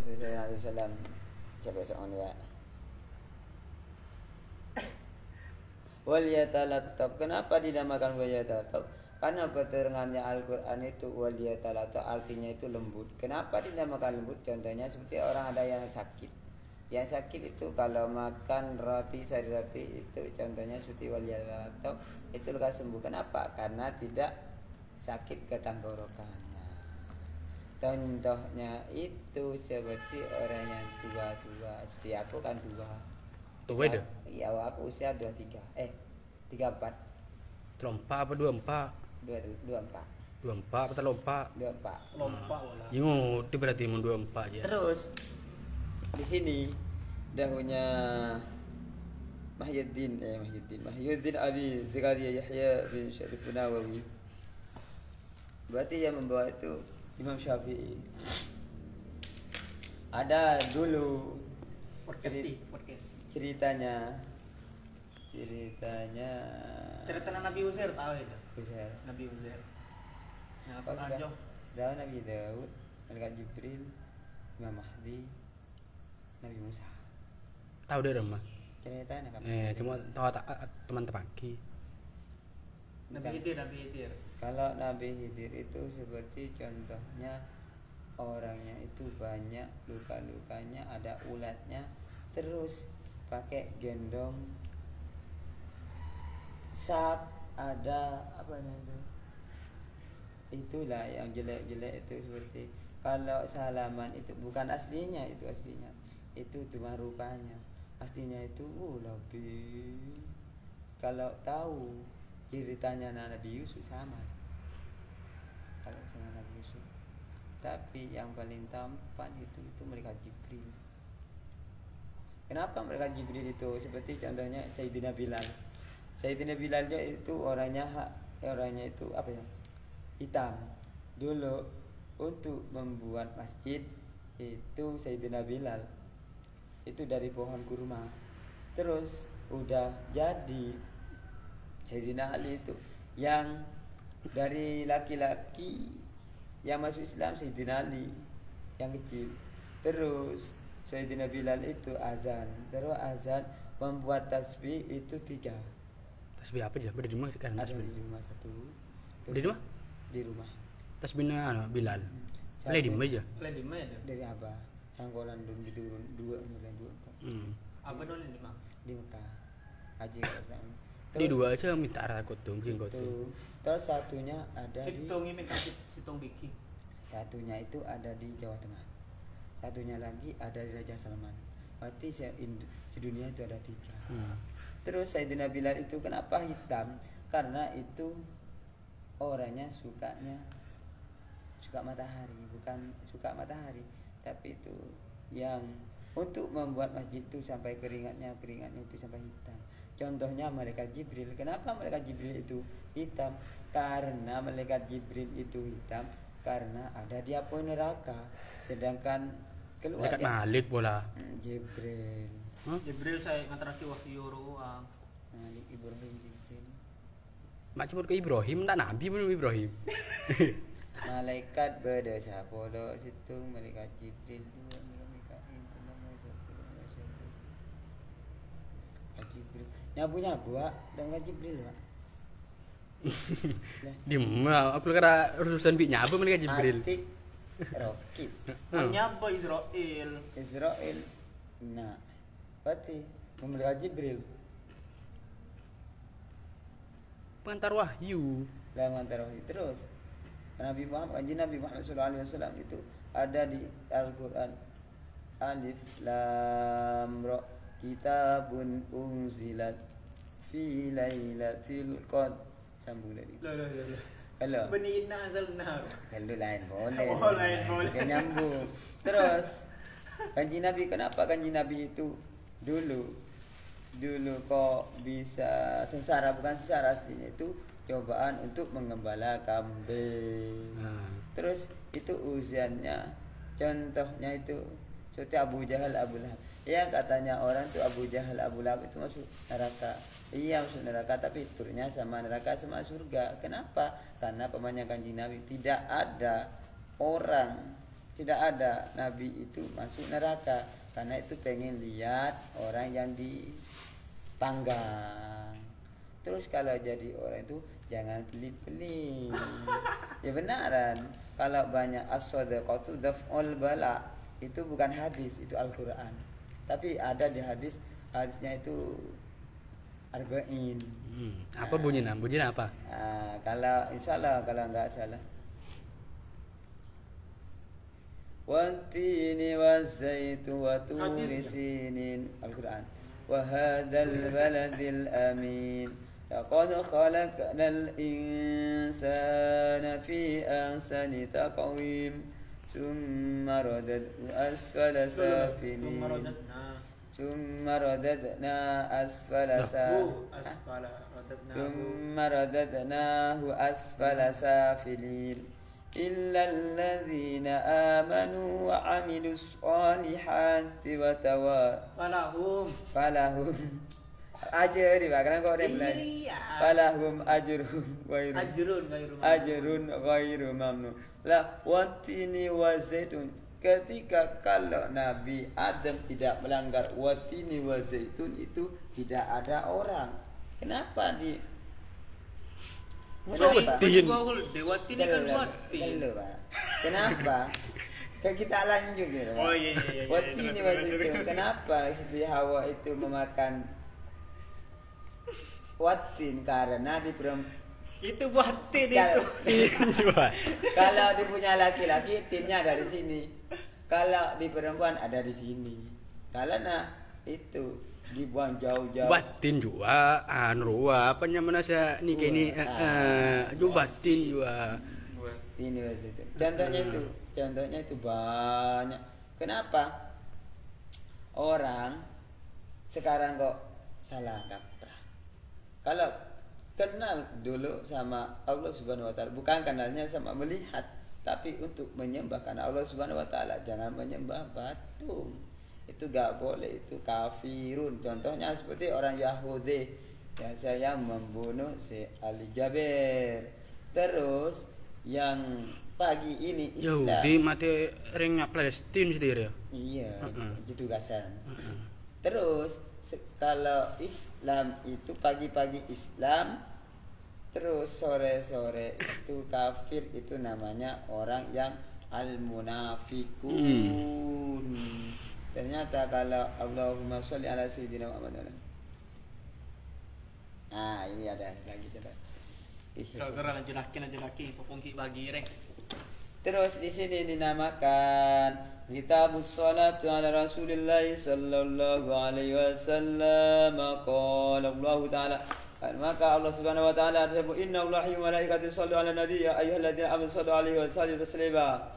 Rasulullah SAW coba soal ya. Wal yatalattab. Kenapa dinamakan wal yatalattab? Karena keterangannya Al-Qur'an itu wal yatalattab artinya itu lembut. Kenapa dinamakan lembut? Contohnya seperti orang ada yang sakit. Yang sakit itu kalau makan roti sari roti itu contohnya seperti wal yatalattab itu lekas sembuh. Kenapa? Karena tidak sakit ke tenggorokannya. Contohnya itu seperti orang yang tua-tua. Seperti aku kan tua. Tua itu? Iya, aku usia 23. 34. 34 apa 24? 24. 24 apa lompat? 24. Lompat wala. Ya itu berarti mau 24 aja. Terus di sini dahunya Mahyuddin Abi Zakaria Yahya bin Syarif Nawawi. Berarti yang membawa itu Imam Syafi'i. Ada dulu podcast. ceritanya Cerita Nabi Uzair tahu itu. Uzair. Nabi Uzair. Nah, Oh, apa sudah Nabi Daud, Malaikat Jibril, Imam Mahdi, Nabi Musa. Tahu deh rumah. Ceritanya kan. Cuma tahu teman pagi. Nabi Khidir. Kalau Nabi Khidir itu seperti contohnya orangnya itu banyak luka-lukanya, ada ulatnya, terus pakai gendong sak, ada apa namanya itulah yang jelek-jelek itu seperti kalau salaman itu bukan aslinya, itu cuma rupanya, aslinya itu lebih. Kalau tahu ceritanya Nabi Yusuf sama, kalau sama Nabi Yusuf, tapi yang paling tampan itu mereka Jibril. Kenapa mereka Jibril itu? Seperti contohnya Sayyidina Bilal. Sayyidina Bilal itu orangnya itu apa ya? Hitam. Dulu untuk membuat masjid itu Sayyidina Bilal itu dari pohon kurma. Terus udah jadi Sayyidina Ali itu yang dari laki-laki yang masuk Islam Sayyidina Ali yang kecil. Terus Sayyidina Bilal itu azan. Terus azan membuat tasbih itu 3. Tasbih apa aja? Ada di rumah kan Ada tasbih. di rumah 1. Di rumah? Di rumah. Tasbihnya Bilal. Lagi di meja. Lagi di mana? Dari Abah. Sangkolan dulu diturun 2 mulai 2. Apa dulu di Mekah? Di Mekah. Haji Qasam. Di 2 aja minta rakut dong, jenggot tuh. Terus satunya ada di Situng ini kan Situng Biki. satunya itu ada di Jawa Tengah. Satunya lagi ada di Raja Salman. Berarti sedunia itu ada 3. Terus Sayyidina Bilal itu kenapa hitam? Karena itu orangnya suka matahari, bukan suka matahari, tapi itu yang untuk membuat masjid itu sampai keringatnya itu sampai hitam. Contohnya malaikat Jibril. Kenapa malaikat Jibril itu hitam? Karena malaikat Jibril itu hitam karena ada di api neraka. Sedangkan keluar Malaikat Malik bola. Jibril. Jibril saya ngantarake wahyu ruang. Malik Ibrahim Jibril. Mak cuma ke Ibrahim, tak Nabi pun Ibrahim. Malaikat berdosa polo situ malaikat Jibril juga Jibril nyabu dengan Jibril Pak. Di mana? Aku kira urusan biknya apa malaikat Jibril. Atik Rokit Nyapa Israel. Nah, berarti malaikat Jibril Pengantar wahyu. lah mengantar wahyu. Terus Nabi Muhammad sallallahu alaihi wasallam itu ada di Al-Qur'an. Alif Lam Ra, kitabun unzilat fi lailatul qadr. Sambung lagi. Lah. Halo. Benina azalna. Kalau lain boleh. Oh, lain boleh. Dia nyambung. Terus Kanjeng Nabi, kenapa Kanjeng Nabi itu dulu kok bisa sengsara, bukan sengsara aslinya itu cobaan untuk mengembala kambing. Terus itu ujiannya, contohnya itu seperti Abu Jahal, Abu Lahab. Ya katanya orang tuh Abu Jahal, Abu Lahab itu masuk neraka. Iya masuk neraka, tapi turunnya sama neraka sama surga. Kenapa? Karena pamannya Kanjeng Nabi tidak ada orang tidak ada nabi itu masuk neraka karena itu pengen lihat orang yang dipanggang. Terus kalau jadi orang itu jangan pelit-pelit. Ya benaran. Kalau banyak as-shadaqatu daf'ul bala, itu bukan hadis, itu Al-Qur'an. Tapi ada di hadisnya itu arba'in. Apa bunyinya? Bunyinya apa? Kalau insyaallah kalau enggak salah. Wattini wazzaitu wa turi sinin. Al-Qur'an. Wa hadzal baladil amin. Laqad khalaqnal insana fi ahsani taqwim. Summa radadna asfala safilin. Summa radadna asfala Summa radadnahu asfala safilin. Illa alladhina amanu wa amilus solihati wa falahum ajri bahkan kok falahum ajrun ghairu mamnun. La watini wa zaitun, ketika kalau Nabi Adam tidak melanggar watini wa zaitun itu tidak ada orang. Kenapa di Watin kan watin. Kenapa? Kita lanjut gitu. Oh iya. Watini wa zaitun. Kenapa Siti Hawa itu memakan watin? Karena di Itu watin itu. Kalau di punya laki-laki tinnya ada di sini. Kalau di perempuan ada di sini. Karena itu dibuang jauh-jauh. Batin juga apa namanya saya nih kayak ini juga batin juga. Ini maksudnya. Contohnya itu banyak. Kenapa orang sekarang kok salah kaprah? Kalau kenal dulu sama Allah Subhanahu wa taala, bukan kenalnya sama melihat, tapi untuk menyembah karena Allah Subhanahu wa taala, jangan menyembah batu. Itu gak boleh, itu kafirun. Contohnya seperti orang Yahudi yang saya membunuh si Ali Jaber. Terus yang pagi ini Islam Yahudi mati ringnya Palestina sendiri ya. Iya, ditugasan. Terus kalau Islam itu pagi-pagi Islam, terus sore-sore itu kafir, itu namanya orang yang al-munafiqun. Ternyata kalau Allahumma sholli ala sayyidina Muhammad. Ini ada lagi coba. Kira-kira jelakin popongki bagi rek. Terus di sini dinamakan Kitabus Shalatu ala Rasulillah sallallahu alaihi wasallam. Qala Allah taala, maka Allah Subhanahu wa taala bersabda, inna Allaha wa malaikatahu yushollu ala nabiy ya ayyuhalladzina amanu shallu alaihi wa sallimu taslima.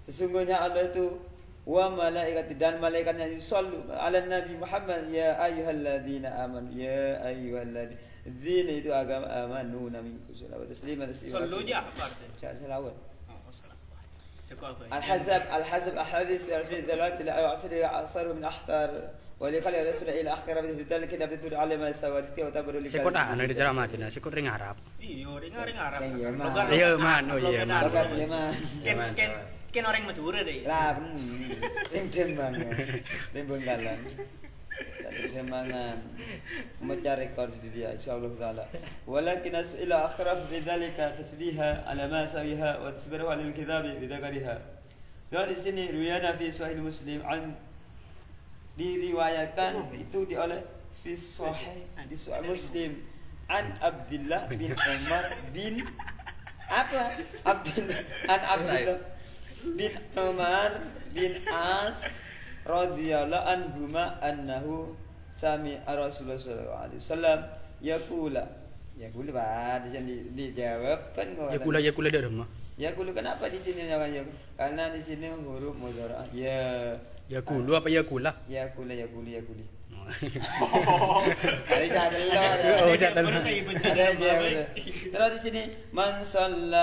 Sesungguhnya Allah itu wa malaikati dan malaikatnya yusallu ala nabi Muhammad ya ayyuhalladzina amanu ya ayyuhalladzina itu agama amanu minkum salawat taslima. Sallu aja apa artinya? Salawat. Cukup apa? Al-Hazab ahadits fi dalalati al-akhir asar min ahtar wa liqal rasul ila akhir bi dzalika nabtu alama sawat wa tabru likal. Sekot ana di ceramah cina, sekot ring Arab. Iya, ring Arab. Iya man, oh iya man. Ken orang Madura deh. Lah, Demang. Demang Galang. Demangan. Memecah rekor di dia insyaallah taala. Walakin ila akhraf bidzalika tasbiha ala ma sawiha wa tasbihu ala al-kitab bidzakariha. Dan di sini riwayat fi sahih Muslim an diriwayatkan itu oleh fi sahih di sahih Muslim an Abdullah bin Umar bin Abdullah bin Umar bin As radhiyallahu anhuma annahu sami Rasulullah sallallahu alaihi wasallam yaqula Pak dijawab kan Yaqula dari rumah. Yaqulu kenapa di sini namanya? Karena di sini huruf mudhari. Yaqulu apa yaqula? Yaquli. Terus di sini man shalla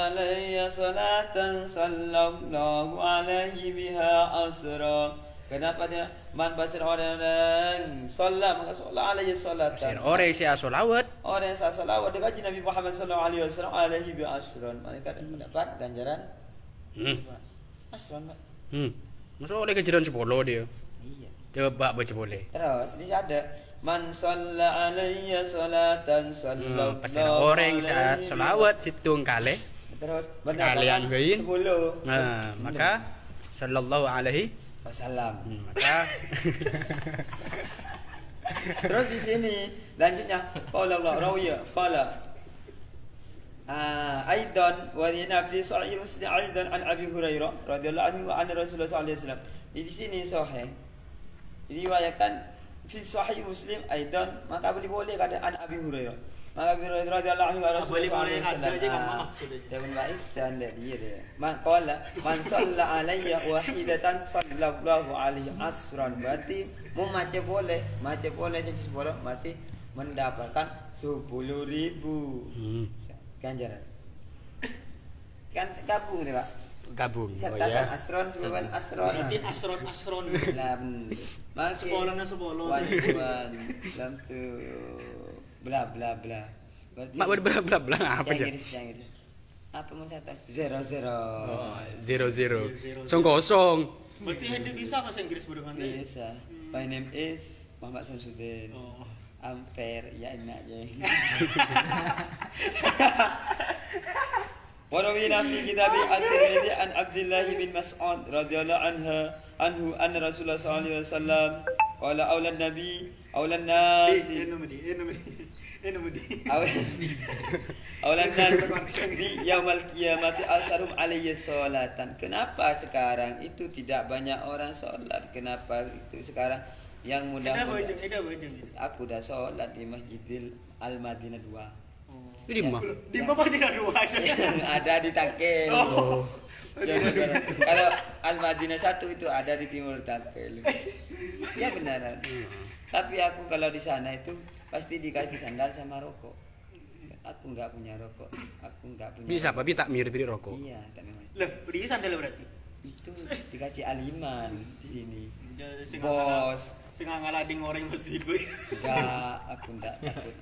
alayya salatan sallallahu alaihi biha asra. Kenapa dia man basir orang shalla maka shalla alayhi salatan. Orang yang salawat. Orang yang salawat dengan Nabi Muhammad sallallahu alaihi wasallam alaihi bi asran. Mereka dapat ganjaran Asron, Pak. Masa oleh kejaran sepuluh dia. Iya. Coba baca boleh. Terus di sini ada man shalla alayya salatan sallallahu Pas ada orang selawat situng kali. Terus Kalian gain 10. Nah, maka sallallahu alaihi wasallam. Maka terus di sini lanjutnya qala Allah rawiya qala aidan wa lina fi sahih muslim aidan an Abi Hurairah radhiyallahu anhu wa an Rasulullah sallallahu alaihi wasallam. Di sini sahih diriwayatkan fi sahih Muslim aidan, maka boleh kata an Abi Hurairah. Maka Abi Hurairah radhiyallahu anhu Rasulullah boleh ada aja kamu maksudnya. Dengan baik sanda dia. Man qala man shalla alayya wahidatan sallallahu alaihi asran, berarti mau macam boleh jadi boleh mati mendapatkan 10.000 ganjaran. Kan gabung nih, Pak. Gabung. Sertasan asron sebelum asron. Berarti asron. Lah, Sekolahnya sepuluh. Dalam tu bla bla bla. Mak bla bla apa Yang dia? Inggris. Apa mau catat? 00. Oh, 00. Kosong. Berarti Hendy bisa bahasa Inggris berdengan deh. Bisa. My name is Muhammad Samsudin. Oh. Ampere ya enaknya. Warawina fi kitab at-Tirmidzi an Abdullah bin Mas'ud radhiyallahu anhu anna Rasulullah sallallahu alaihi wasallam qala aulan nabi aulan nas aulan nas di yaumil qiyamati asarum alayhi salatan. Kenapa sekarang itu tidak banyak orang salat? Kenapa itu sekarang yang mudah-mudah? Aku dah salat di Masjidil Al-Madinah 2. Di mana? Di mana tidak dua aja. Ada di Takel. Oh. Kalau Al-Madinah 1 itu ada di timur Takel. Ya benaran. Tapi aku kalau di sana itu pasti dikasih sandal sama rokok. Aku enggak punya rokok. Aku enggak punya. Bisa apa? Tak mirip rokok. Iya, tak memang. Lah, beli sandal berarti. Itu dikasih aliman di sini. Bos, sing ngalading orang masjid gue. Enggak, aku enggak takut.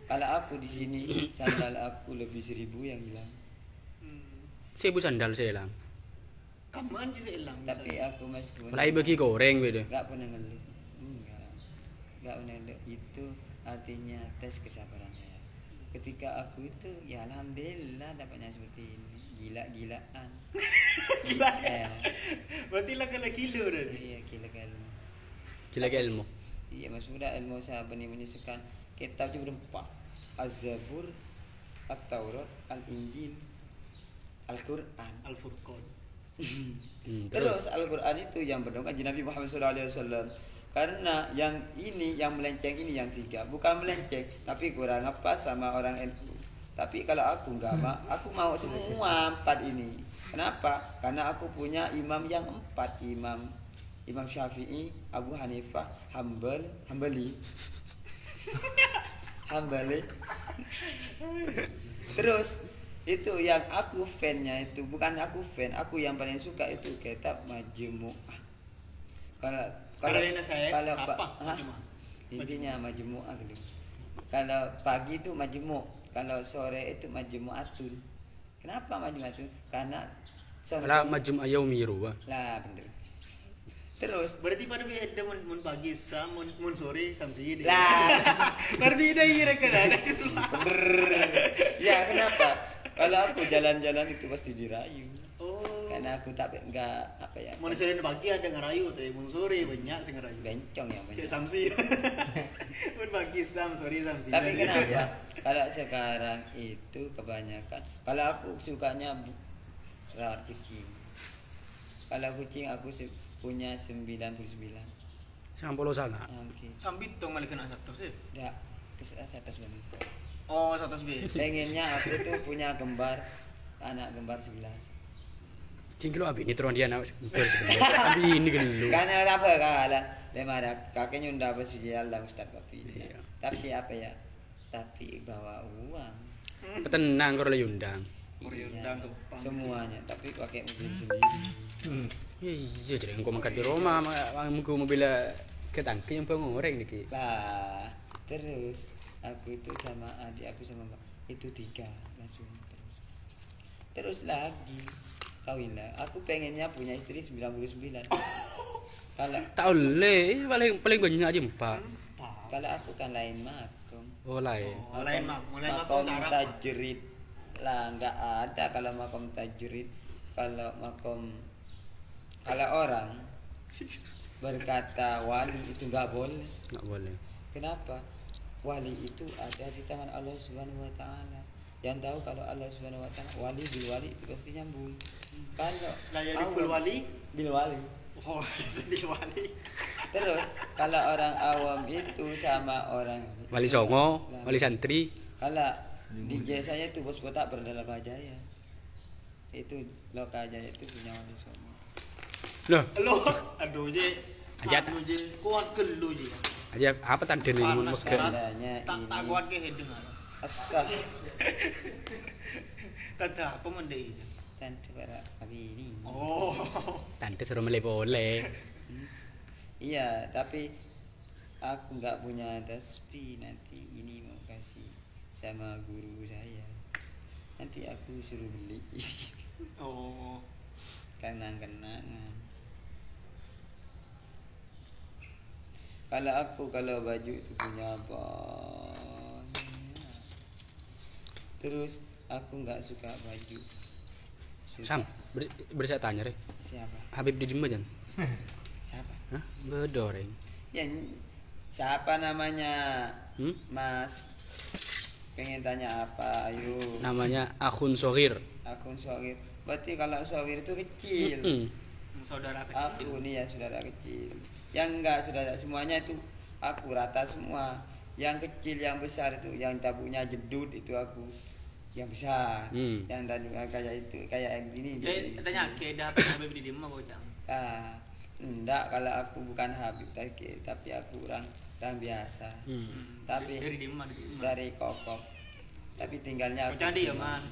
Kalau aku di sini sandal aku lebih 1.000 yang hilang. 1000 sandal saya hilang. Kapan juga hilang? Tapi aku masih Mulai bagi goreng beda. enggak pernah ngeluh. Enggak pernah ngeluh. Itu artinya tes kesabaran saya. Ketika aku itu ya alhamdulillah dapatnya seperti ini. Gila-gilaan. Gila. Berarti lagi kilo berarti. Iya, gila-gila. Gila ke ilmu. Iya, maksudnya ilmu saya menyelesaikan kitab itu berempat. Az-Zabur, At-Taurat, Al-Injil, Al-Quran, Al-Furqan. Terus Al-Quran itu yang berdong kanjeng Nabi Muhammad SAW. Karena yang ini yang melenceng ini yang 3, bukan melenceng tapi kurang apa sama orang NU. Tapi kalau aku enggak aku mau semua 4 ini. Kenapa? Karena aku punya imam yang 4, Imam Syafi'i, Abu Hanifah, Hambali. Terus itu yang aku fan-nya itu bukan aku fan, aku yang paling suka itu kitab Majmu'ah. Kalau intinya Majmu'ah gitu. Kalau pagi itu Majmu', kalau sore itu Majmu'atun. Kenapa Majmu'atun? Karena Kalau Majmu'ah Yaumiru. Lah bener. Terus berarti pada beda mun pagi sam mun sore samsi deh. Lah berbeda iya kan ada. Ya kenapa? Kalau aku jalan-jalan itu pasti dirayu. Oh. Karena aku enggak apa ya. Mun sore pagi ada ngerayu teh, mun sore banyak sing ngerayu. Bencong ya banyak. Cek samsi. Mun pagi sam, sore samsi. Tapi kenapa? Kalau sekarang itu kebanyakan. Kalau aku sukanya rawat kucing. Kalau kucing aku punya 99. Sampolo sangat. Oke. Sambit tong malah kena 100 sih. Enggak, terus atas banget. Oh, 100 B. Pengennya aku tuh punya anak gembar 11. Cingkilo abi ini turun dia anak sebenarnya. Abi ini gelu. Karena apa kala lemara kakeknya udah bersedia lah Ustaz Kopi. Iya. Tapi apa ya? Tapi bawa uang. Petenang kalau diundang. Undang ke semuanya, tapi pakai mobil sendiri. Iya, jadi engkau makan di Roma, engkau mobil ketangki yang pengoreng nih. Lah, terus aku itu sama adik aku sama mbak itu 3 langsung terus lagi kawin lah. Aku pengennya punya istri 99. Kalau Tak boleh, paling banyak aja 4. kalau aku kan lain makom. Oh lain. Oh, lain mulai makom makom tajrid lah, nggak ada kalau makom tajrid. Kalau makom kalau orang berkata wali itu nggak boleh. Enggak boleh. Kenapa? Wali itu ada di tangan Allah Subhanahu wa taala. Yang tahu kalau Allah Subhanahu wa taala wali bil wali itu pasti nyambung. Kalau lah jadi full wali bil wali. oh jadi wali Terus kalau orang awam itu sama orang Wali Songo, wali santri. kalau DJ saya itu bos botak berada Lokajaya. Itu Lokajaya itu punya Wali Songo. Loh, lo aduh je Ajat. anu je kuat ke lu je aja apa tanda ni Panas, mekek. Tandanya tak ini kuat ke dengar asah kata apa mende itu tante para abi ini. oh Tante suruh boleh. Iya, tapi aku nggak punya tasbih. Nanti ini mau kasih sama guru saya. Nanti aku suruh beli oh kenang-kenangan. Kalau baju itu punya banyak. Terus aku nggak suka baju. Sam, saya tanya deh. Siapa? Habib di Dimma jan. Siapa? Hah? Bedoreng. Ya, siapa namanya? Hmm? Mas. Pengen tanya apa? Ayo. Namanya Akhun Sohir. Akun Sawir. Berarti kalau Sawir itu kecil. saudara Aku nih ya saudara kecil. Yang enggak saudara semuanya itu aku rata semua. Yang kecil, yang besar itu, yang tabuknya jedut itu aku. Yang besar. Yang tadi kayak itu, kayak yang ini. tanya ke dah Habib di Dimma bocah Enggak, kalau aku bukan Habib tapi aku orang biasa. Tapi dari Dimma dari Kokok. Tapi tinggalnya aku. jadi ya man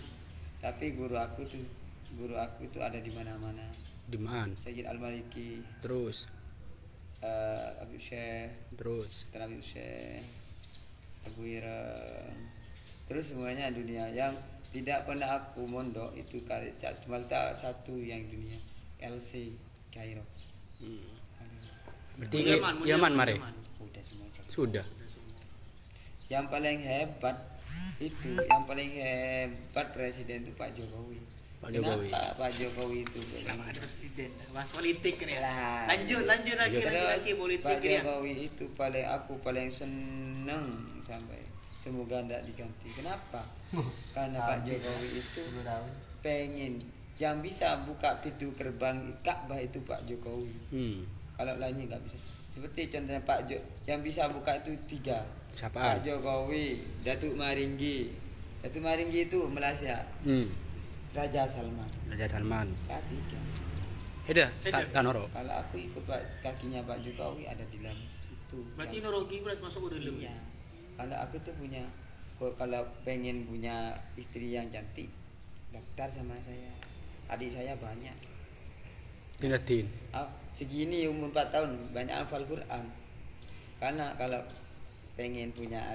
Tapi guru aku tuh ada di mana-mana. Di mana? Sayyid Al-Maliki, Terus, Habib Syekh, terus. Habib Syekh, Abu Irem. Terus semuanya dunia. Yang tidak pernah aku mondok itu cuma satu yang dunia, LC Kairo. Berarti Yaman mare. Udah semua. Sudah. Yang paling hebat presiden itu Pak Jokowi. Pak Jokowi. Kenapa Pak Jokowi itu? sama ada presiden bahas politik nih Lah. lanjut lagi politik Pak ya Jokowi itu aku paling seneng sampai semoga tidak diganti. Kenapa? Karena Pak Jokowi itu pengen yang bisa buka pintu gerbang Ka'bah itu Pak Jokowi. Kalau lainnya nggak bisa. Seperti contohnya yang bisa buka itu 3. Siapa? Pak Jokowi, Datuk Maringgi. Datuk Maringgi itu Malaysia. Raja Salman. Raja Salman. Ketiga. Heda, tak noro. Kalau aku ikut kakinya Pak Jokowi ada di dalam itu. berarti Norogi berat masuk udah lebih Iya. Kalau aku tuh kalau pengen punya istri yang cantik, daftar sama saya. Adik saya banyak. Dinatin. Segini umur 4 tahun banyak hafal Quran. Karena kalau pengen punya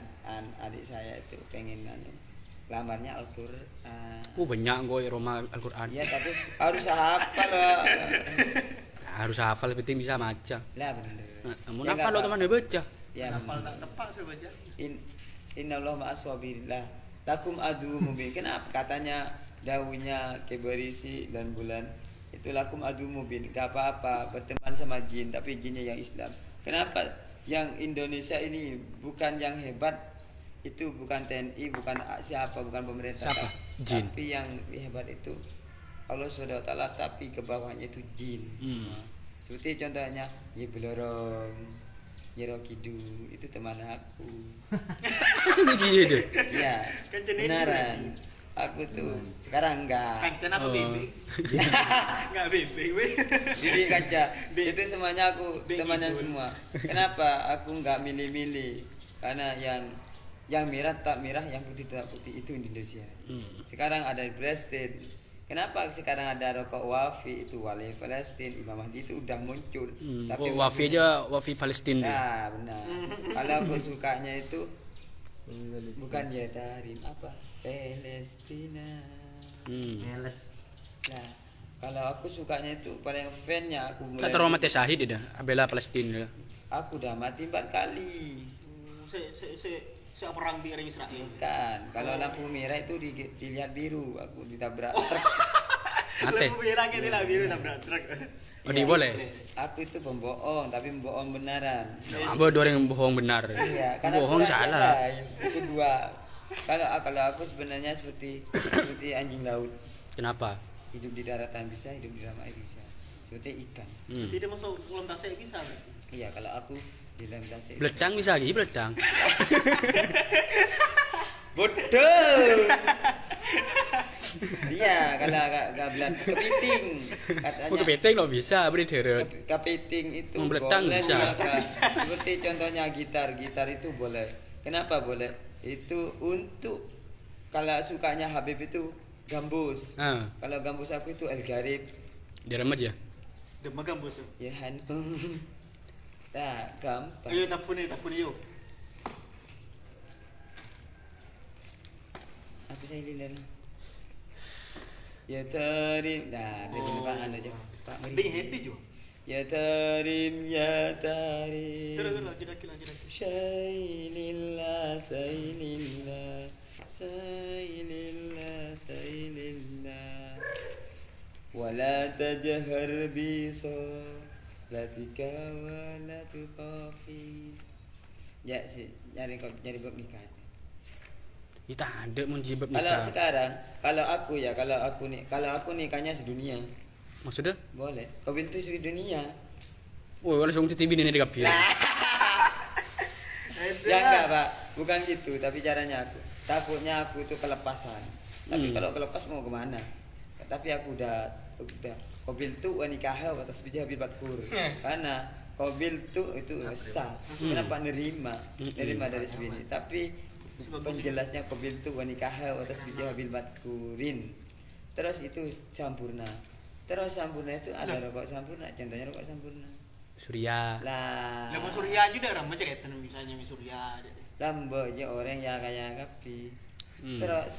adik saya itu pengen lamarnya Al-Quran. Banyak gue Roma Al-Quran. Iya tapi harus hafal loh. Harus hafal penting bisa baca. Lah bener. Namun Ya, apa nggak lo apa. teman baca? Ya hafal bener. tak tepat saya baca Innallaha ma'as-sabirin. Lakum adu mubin. Kenapa katanya daunnya keberisi dan bulan itu lakum adu mubin. Gak apa-apa berteman sama jin tapi jinnya yang Islam. Kenapa yang Indonesia ini bukan yang hebat? Itu bukan TNI, bukan siapa, bukan pemerintah. Siapa? Jin. Tapi yang hebat itu Allah SWT, tapi ke bawahnya itu jin semua. Seperti contohnya Nyi Blorong, Nyi Rokidu, itu teman aku. Itu biji itu. Iya, Kan jenis beneran. Aku tuh sekarang enggak. kan kenapa bebek nggak bebek weh Bibi kaca. Itu semuanya aku temannya Begitu. semua. Kenapa aku enggak milih-milih? Karena yang merah tak merah, yang putih tak putih itu Indonesia. Sekarang ada di Palestina. Kenapa sekarang ada rokok Wafi itu wali Palestina, Imam Mahdi itu udah muncul. Tapi Wafi aja Wafi Palestina. Nah, benar. Kalau aku sukanya itu bukan Yadarin apa? Palestina. Meles Nah, Kalau aku sukanya itu paling fan-nya aku Tak terlalu mati syahid dah, bela Palestina. Aku udah mati 4 kali. Se perang di ring Israel. Kan, kalau lampu merah itu dilihat biru, aku ditabrak truk. Mati. Lampu merah kita lah biru nabrak truk. Oh, di boleh. Aku itu pembohong, tapi pembohong benaran. Apa dua orang bohong benar? Iya, karena Bohong aku salah. lain. Itu dua. Kalau aku sebenarnya seperti anjing laut. Kenapa? Hidup di daratan bisa, hidup di dalam air bisa. Seperti ikan. Tidak masuk kolam tasik bisa. Iya, kalau aku di dalam tasik. Beledang bisa lagi, beledang. Bodoh. Iya, kalau gak belat kepiting katanya. Kok kepiting lo bisa, beri deret. Kepiting itu Beledang boleh bisa. digunakan. Seperti contohnya gitar itu boleh. Kenapa boleh? Itu untuk kalau sukanya Habib itu gambus. Kalau gambus aku itu El Garib. Direm aja. Demam gambus. Ya handphone. Tak gampang. Ayo tapun yuk. Apa saya lilan? Ya tarim. Nah, dari Pak anu aja. Pak Meri. Ding hedi jo. Ya tarim ya tarim. Terus jedak. Sailillah sailillah sailillah sailillah wala tajhar bi salatika wala tuqafi. Ya sih nyari bab nikah. Kita ada mun jibab Kalau nikah. sekarang kalau aku nikahnya sedunia. Maksudnya? Boleh. Kau itu sedunia. Woi, langsung TV ini di kapil. Ya enggak Pak, bukan gitu, tapi caranya aku takutnya aku itu kelepasan. Tapi kalau kelepas mau kemana? Tapi aku udah Qabil tu nikah atas bija Habib Bakur. Karena Qabil tu itu sah. Kenapa nerima dari sini. Tapi penjelasnya Qabil tu nikah atas bija Habib Bakurin. Terus itu sampurna. Terus sampurna itu ada rokok sampurna, contohnya rokok sampurna. Surya. Lah. Lampu surya juga ramah aja kayak misalnya surya. Lambo ya orang yang kaya kapi. Terus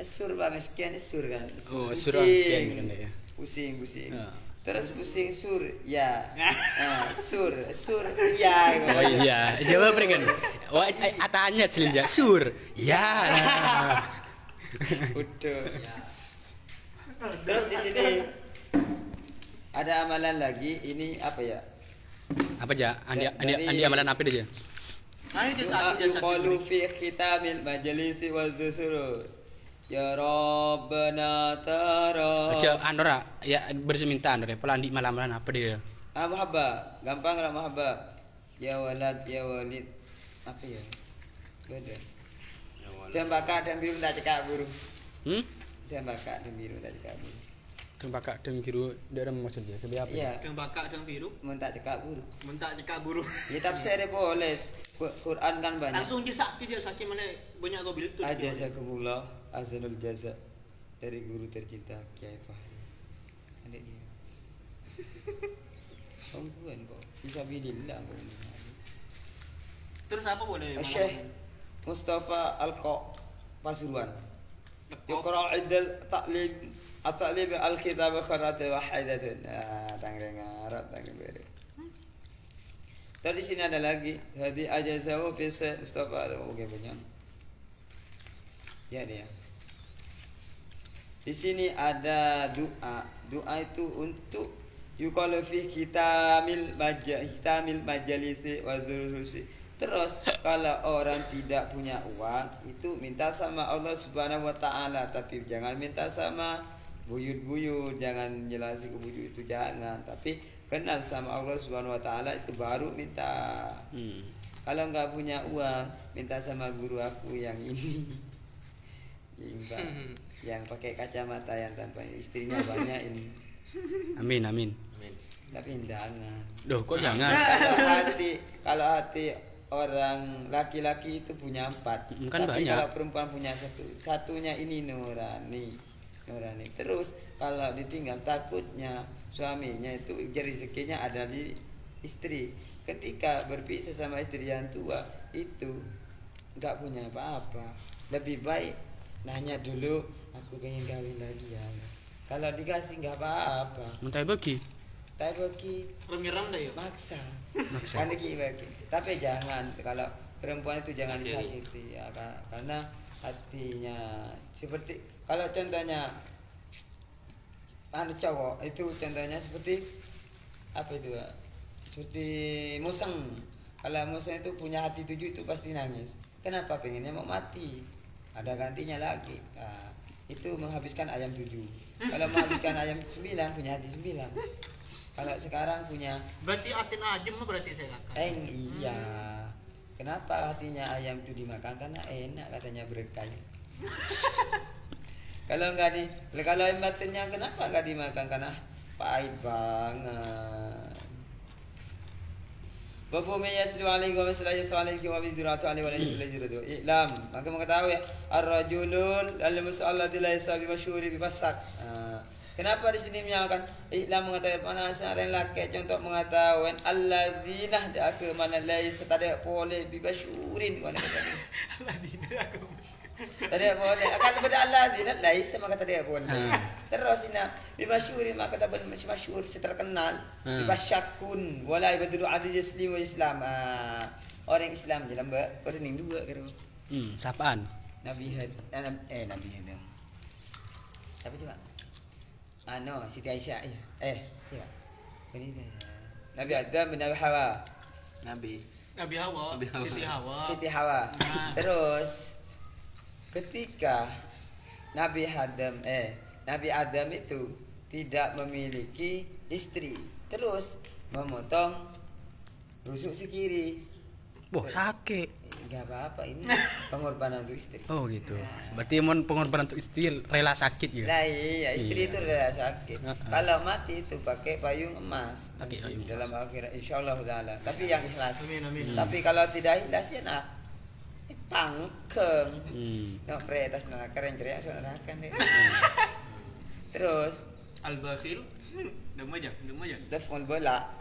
sur Pak miskin sur kan. Oh, sur miskin kan ya. Pusing. Terus pusing sur ya. Sur ya. Oh iya, jawab kan. Oh, atanya selinja sur. Ya. Udah. Terus di sini ada amalan lagi, ini apa ya? Apa aja? Andi amalan apa aja? Ayo Yuqalu fi khitamil majlisi wa dzusur. Ya Rabbana tara. Aja andora ya berseminta andora. Pelandi malam-malam apa dia? Mahabbah, gampang lah mahabbah. Ya walad ya walid. Apa ya? Beda. Dan bakak dan biru tak cekak buru. Dan bakak dan biru tak cekak buru. Tembakak dan biru dia ada maksudnya seperti apa? Iya. Yang bakak yang biru. Mentak cekak buru. Mentak cekak buru. Ya tapi saya boleh. Quran kan banyak. Langsung dia sakit mana banyak Qabil itu. Jazakumullah ahsanul jaza dari guru tercinta Kiai Fahri. Adik dia. Perempuan kok. Fisabilillah kok. Terus apa boleh? Syekh Mustafa Alqa Pasuruan. Yuqra idal ta'lim al-kitab kharatan wahidatan. Tanggung Arab tanggung beri. Dari sini ada lagi. Hadi ajazahu fi Mustafa Oke banyak. Ya dia. Di sini ada doa. Doa itu untuk yuqalu fi hitamil majalisi wa dhurusi. Terus kalau orang tidak punya uang itu minta sama Allah Subhanahu wa taala, tapi jangan minta sama buyut-buyut, jangan nyelasi ke buyut itu jangan, tapi kenal sama Allah Subhanahu wa taala itu baru minta. Kalau enggak punya uang, minta sama guru aku yang ini. Yang pakai kacamata yang tanpa istrinya banyak ini. Amin. Tapi jangan. Duh, kok jangan? Kalau hati orang laki-laki itu punya 4, kan tapi banyak. kalau perempuan punya satunya ini nurani. Terus kalau ditinggal takutnya suaminya itu rezekinya ada di istri. Ketika berpisah sama istri yang tua itu nggak punya apa-apa, lebih baik nanya dulu, aku pengen kawin lagi ya. Kalau dikasih nggak apa-apa. Mentai bagi. Tapi bagi Remiram dah yuk. maksa. Maksa. Kan bagi. Tapi jangan kalau perempuan itu jangan Masih. disakiti ya karena hatinya seperti kalau contohnya cowok itu contohnya seperti apa itu ya? Seperti musang. Kalau musang itu punya hati 7 itu pasti nangis. Kenapa? Pengennya mau mati. Ada gantinya lagi. Nah, itu menghabiskan ayam 7. Kalau menghabiskan ayam 9 punya hati 9. Kalau sekarang punya Berarti atin ajem berarti saya kakak. iya. Kenapa hatinya ayam itu dimakan? Karena enak katanya berkah. Kalau ayam batinnya kenapa nggak dimakan? Karena pahit banget. Bapak menyaslu alaihi wa sallam alaihi wa biduratu alaihi wa alaihi Iklam. Maka mengetahui ar-rajulun al-musallati laisa bi masyhuri bi fasak. Kenapa di sini menyamakan Iklam mengatakan mana seorang lelaki contoh mengatakan alladzina dak mana laisa tada boleh bi masyhurin mana kata. Alladzina aku. Tada boleh akan pada alladzina laisa maka tada boleh. Terus ini bi masyhurin maka dapat masyhur terkenal bi fasyakun wala ibadul adil muslim wa islam. Orang Islam je lambat pening dua kira. Sapaan? Nabi Nabi Adam. Siapa coba? Siti Aisyah ya. Iya. Ini dia. Nabi Adam bin Nabi Hawa. Nabi Hawa. Siti Hawa. Nah. Terus ketika Nabi Adam itu tidak memiliki istri, terus memotong rusuk si kiri. Wah, sakit. Enggak apa-apa, ini pengorbanan untuk istri. Oh gitu. Berarti mon pengorbanan untuk istri rela sakit ya? Nah iya, istri Iya. itu rela sakit. Kalau mati itu pakai payung emas. Pakai Nanti payung dalam akhirat insyaallah taala. Tapi yang ikhlas. Amin. Tapi kalau tidak ikhlas ya nak tangkeng. Hmm. No pretas nak keren ceria soalnya kan deh. Terus Al-Bakhil. Demu aja. telepon bola.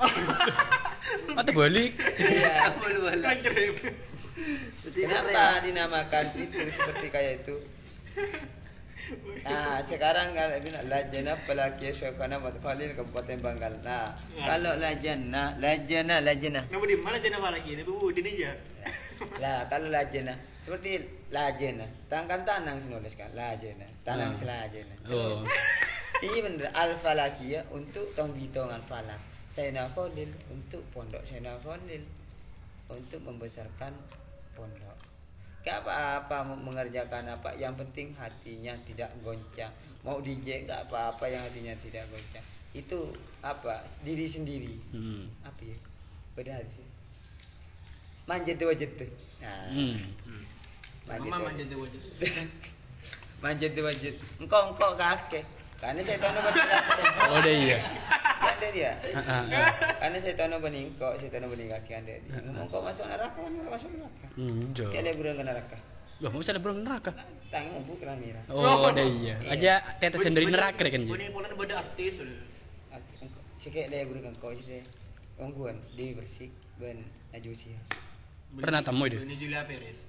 Atau balik? Iya. Kan cerip. Kenapa dinamakan itu seperti kayak itu? Nah, sekarang kalau bilang lajana pelaki syokana Khalil Kabupaten Banggal. Nah, kalau lajana. Nama di mana jana lagi? Ini bu ini aja. Lah, kalau lajana seperti lajana, tanang senulis kan lajana, tanang selajana. Oh. Iya bener al-falakiyah untuk hitungan falak. Sayyidina Khalil untuk pondok Sayyidina Khalil untuk membesarkan pondok. Gak apa-apa mengerjakan apa, yang penting hatinya tidak goncang. Mau DJ gak apa-apa yang hatinya tidak goncang. Itu apa? Diri sendiri. Apa ya? Beda sih. Manjat wajib tuh. Nah. Manjat wajib. Manjat wajib. Engkau kakek. Karena saya tahu bening kakek. Oh deh iya. Anda dia. Karena saya tahu bening kok, saya tahu bening kakek Anda dia. Engkau masuk neraka, masuk neraka. Jo. Dia liburan ke neraka. Loh, mau ada belum neraka? Tanggung bukan mira. Oh deh iya. Aja tetes sendiri neraka deh kan je. Ini bulan beda artis sudah. Sikit dia liburan kau sih. Ongguan Dewi Bersik ben Najusia. Pernah temu dia? Ini Julia Perez.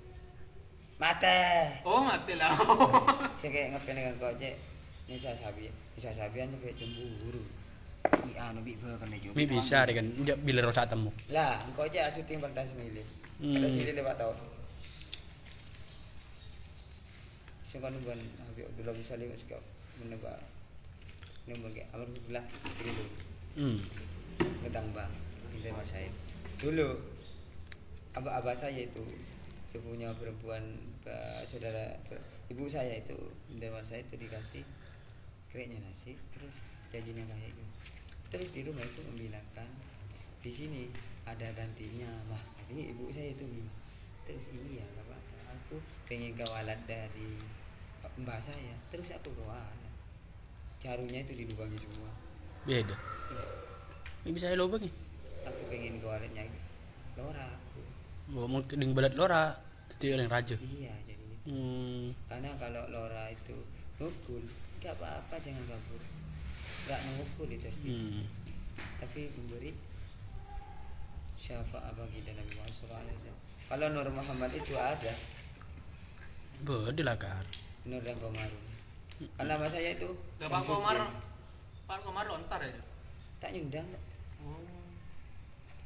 Mate. Oh mati lah. Sikit ngapain dengan kau je? Nisa Sabian juga cemburu. Anu bi kan juga. Mi bisa deh kan. Dia bila rosak temu. Lah, engkau aja syuting Bangtan Semili. Ada sini lewat tahun. Sekarang bukan habis Abdullah bin Salim sekau menebak. Nombor ke Amr sebelah itu. Ketang bang. Ini Mas Said. Dulu abah saya itu sepupunya perempuan saudara ibu saya itu Mas Said itu dikasih kereknya nasi terus jajannya kayak gitu. Terus di rumah itu membilangkan di sini ada gantinya mah. Jadi ibu saya itu bilang terus iya apa aku pengen kawalat dari mbak saya terus aku kawalat jarunya itu dilubangi semua. Beda. Ini bisa lo bagi. Aku pengen kawalatnya Lora aku. Oh, mau keding balat Lora itu yang raja. Iya jadi gitu. Karena kalau Lora itu nukul gak apa-apa jangan kabur. Gak nukul itu pasti. Tapi memberi syafaat bagi Nabi Muhammad SAW. Kalau Nur Muhammad itu ada Beda lah kan. Nur dan Komarun. Karena nama saya itu Lah Pak Komar, Syamsuddin. Pak Komar lontar ya. Tak nyundang. Oh.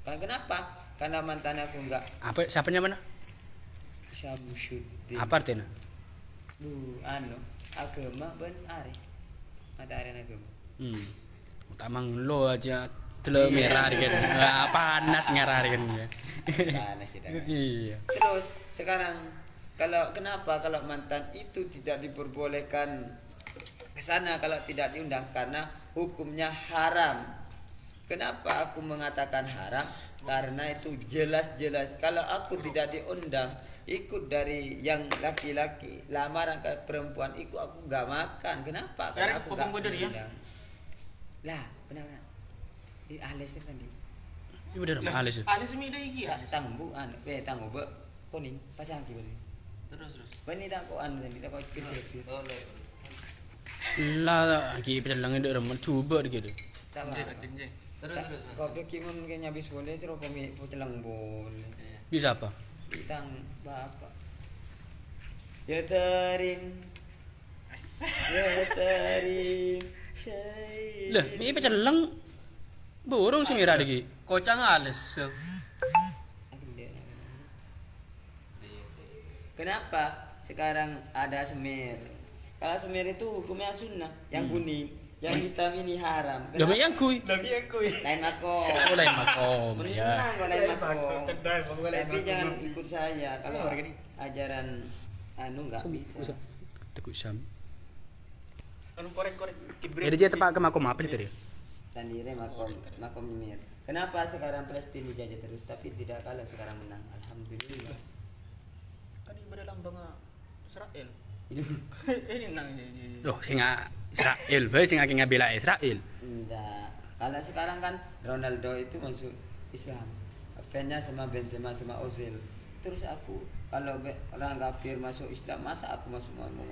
Karena kenapa? Karena mantan aku enggak Apa siapanya mana? Syamsuddin. Apa artinya? Agama ben are. Mata are agama. Tamang lo aja tele merah kan. Panas ngarah kan. Panas tidak. Iya. Terus sekarang kenapa kalau mantan itu tidak diperbolehkan ke sana kalau tidak diundang karena hukumnya haram. Kenapa aku mengatakan haram? Karena itu jelas-jelas kalau aku tidak diundang ikut dari yang laki-laki lamaran ke perempuan ikut aku nggak makan. Kenapa? Karena aku nggak diundang. Lah, benar-benar. Di alis tadi. Ibu dah alis. Alis mi dah iki ya. Tangbu tangbu be kuning pasang ki beli. Terus. Bani tak ko tadi tak ko kecil. Lah ki pecalang itu remen coba gitu. Tak apa. Terus. Kau pergi mun kayaknya habis boleh terus kami pecalang boleh. Bisa apa? Bintang bapak. Ya tarim. Ya tarim. Lah, ini pecalang borong sih merah lagi. Kocang alis. Kenapa sekarang ada semir? Kalau semir itu hukumnya sunnah, yang kuning, yang hitam ini haram. Lah yang kui. Lagi aku. Lain makom. Oh, lain makom ya. Menang kok lain makom. Tapi jangan ikut saya kalau ajaran enggak bisa. Teguh Sam. Anu korek-korek kibrit. Jadi dia tepat ke makom apa sih tadi? Sendiri makom nyemir. Kenapa sekarang Palestina dijajah terus tapi tidak kalah sekarang menang. Alhamdulillah. Kan ibadah lambang Israel. Ini Ini menang ini. Loh, singa Israel, bae sing akeh ngabela Israel. enggak. Kalau sekarang kan Ronaldo itu masuk Islam. Fansnya sama Benzema sama Ozil. Terus aku kalau orang kafir masuk Islam, masa aku mau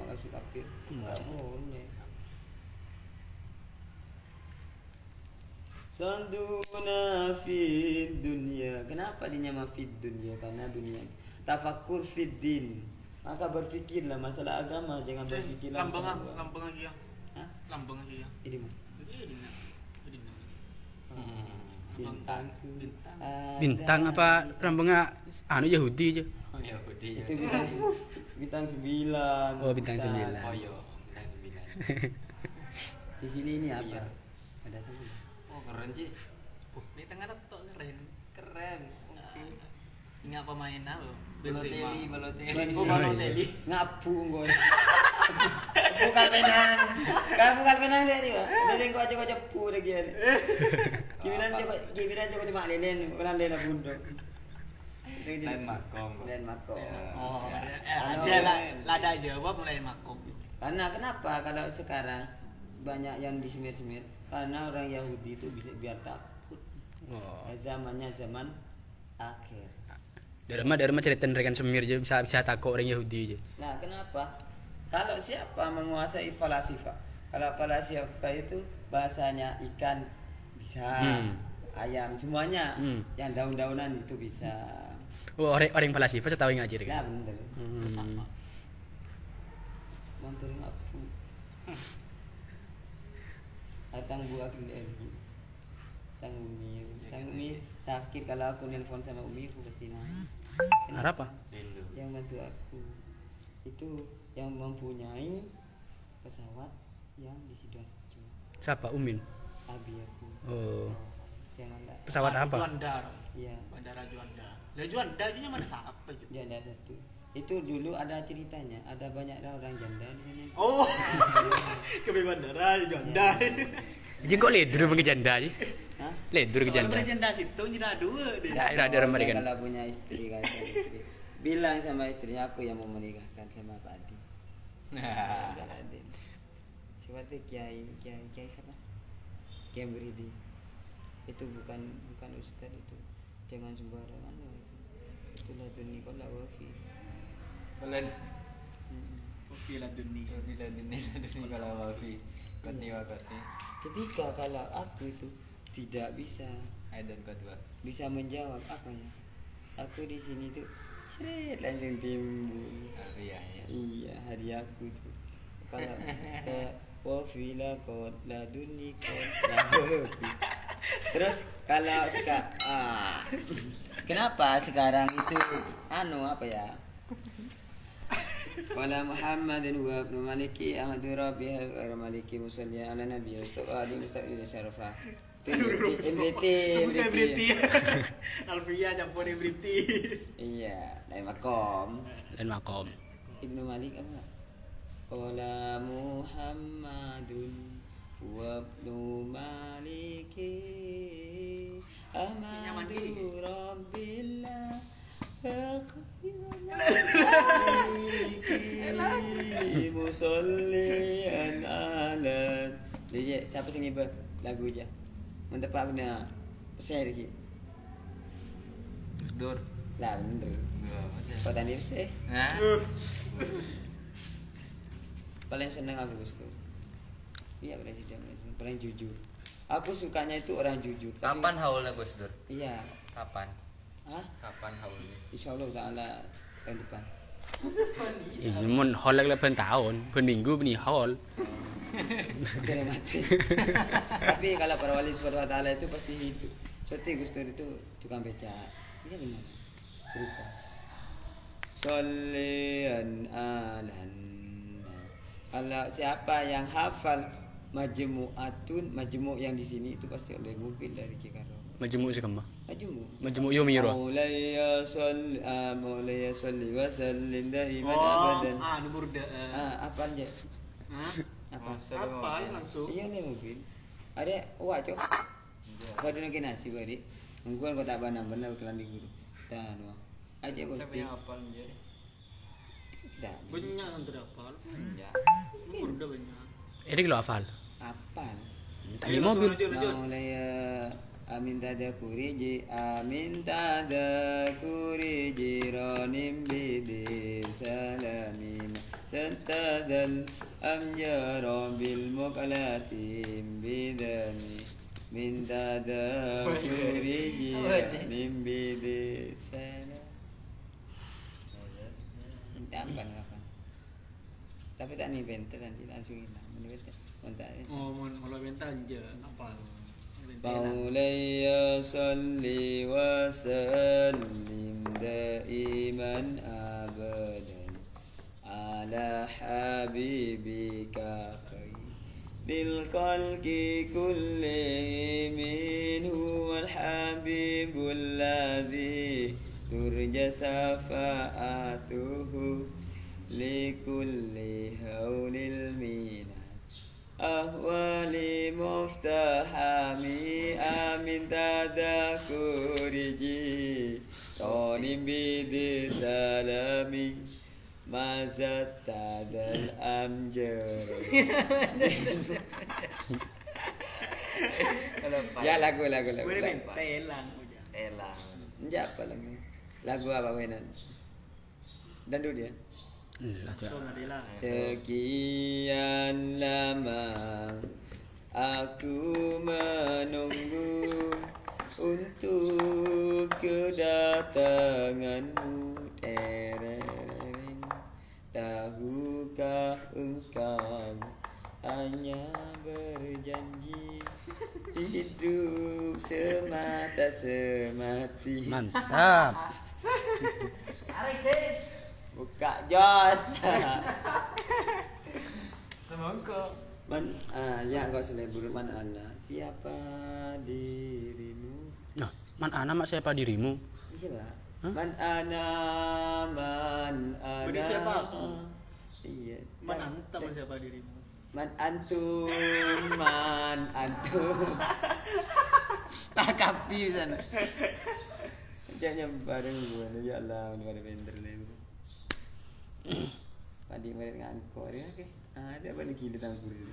masuk kafir? Enggak boleh. Sanduna fid dunia. Kenapa dinyama fid dunia? Karena dunia. Tafakur fid din. Maka berpikirlah masalah agama, jangan berpikirlah masalah uang. Lambang lagi ya. Hah? Lambang lagi ya. Ini mah. Bintangku. Bintang apa rambengnya anu Yahudi aja. Yahudi. Itu bintang 9. Oh, bintang 9. Oh iya, bintang 9. Di sini ini apa? Iya. Ada semua. Oh, keren sih. Di tengah tok keren. Keren. Ingat pemain apa? Balotelli. Oh, Balotelli. Ngapu nggon. Bukan penang. Kamu bukan penang dia. Dia kok aja cepu lagi. Gimiran coba cuma lelen, bukan lelen bundok. Lain makom. Lain makom. Oh, Kalau- ada lah ada jawab mulai makom. Karena kenapa kalau sekarang banyak yang disemir-semir karena orang Yahudi itu bisa biar takut. Oh. Zamannya zaman akhir. Dari mana cerita rekan semir aja bisa takut orang Yahudi aja. Nah, kenapa? Kalau siapa menguasai falasifa? Kalau falasifa itu bahasanya ikan bisa, ayam semuanya, yang daun-daunan itu bisa. Oh, orang falasifa setahu ngaji Nah, kan. bener. Mantul aku. Datang buah kendali. Tang Umi sakit kalau aku nelpon sama Umi aku pasti nangis. Kenapa? Yang bantu aku itu yang mempunyai pesawat yang di Sidoarjo. Siapa Umin? Abi aku. Oh. Yang ada. Pesawat apa? Juanda. Iya. Bandara Juanda. Lah Juanda ini mana siapa itu? Dia ada satu. Itu dulu ada ceritanya. Ada banyak orang janda di sana. Oh. Ke bandara Juanda. Jadi kok ledur pakai janda aja? Hah? Ledur ke janda. Janda situ nyira dua deh. Ya, ada orang Dia kan. kalau punya istri kan istri. Bilang sama istrinya aku yang mau menikahkan sama Pak Adi. Aden. Seperti kiai siapa? Kiai Beridi. Itu bukan ustaz itu. Jangan sembarangan itu. Itulah dunia kalau wafi. Kalian Oke lah dunia. kalau wafi. Kati. Ketika kalau aku itu tidak bisa Aidan kedua. bisa menjawab apa ya? Aku di sini tuh langsung timbul. Iya. Iya, hari aku tuh. kalau wafila kot laduni kot. Terus kalau kenapa sekarang itu apa ya? Wala Muhammadin wa ibnu Maliki Ahmadu Rabi al-Maliki musalli ala Nabi Mustafa di Mustafa Syarafa. Ibriti. Alfia campur Ibriti. Iya, lain makom. Ibnu Malik apa? Qala Muhammadun wa ibnu Maliki Ahmadu Rabbillah musallian ala. Jadi siapa sing iba lagu aja. Mantap Pak guna saya lagi. Gus Dur. Lah bener. Pada nih sih. Hah? Paling seneng aku Gus Dur. Iya presiden paling jujur. Aku sukanya itu orang jujur. Kapan haulnya Gus Dur? Iya. Kapan? Hah? Kapan haulnya? Insyaallah taala tahun depan. mun hol lek ben tahun, ben minggu ben hol. Kira mati. Tapi kalau para wali subhanahu wa ta'ala itu pasti itu. Seperti Gus Dur itu tukang beca. Iya benar. Berupa. Shollian alan. Kalau siapa yang hafal majmu' yang di sini itu pasti oleh mobil dari Kikaro. Majmu' sikama. Majmu' Yomiro. Maulaya sholli wa sallim daiman abadan. Nomor Apa aja? Apa langsung? Iya nih mobil. Ada cok. Kau dulu kena nasi beri. Engkau kau tak benar kelan di guru. Tahu. Aja bos. Tapi yang hafal jadi. Tidak. Banyak yang terhafal. Ya. Nomor udah banyak. Ini kalau hafal. Apal. Tadi mobil. Maulaya amin tadakuri ranim bidir salamim tantadal amjara bil muqalatim bidami min tadakuri ranim bidir salam. Kapan. Tapi tak nih benta nanti langsung hilang. Mau benta aja apa? Maulaya salli wa sallim daiman abadan ala habibika khairil khalqi kullihim huwal habibul ladzi turja safa'atuhu likulli haulil minat ahwali muftahami amin tadakuriji tonim bidi salami mazat tadal amjar. Ya lagu Telang. Enggak apa lagu apa mainan dan dulu dia. Sekian lama aku menunggu untuk kedatanganmu tereng. Tahukah engkau hanya berjanji hidup semata semati. Mantap. Buka jos. Semangka. Ya kau selebur man ana. Siapa dirimu? Nah, man ana mak siapa dirimu? Siapa? Hah? Man ana. Beri siapa aku? Iya. Man antam siapa dirimu? Man antum. Lakapi sana. Jangan bareng gua ya Allah, udah bener nih. Padi mereka ngangkor ya ke? Ada apa nih gila tangkur itu?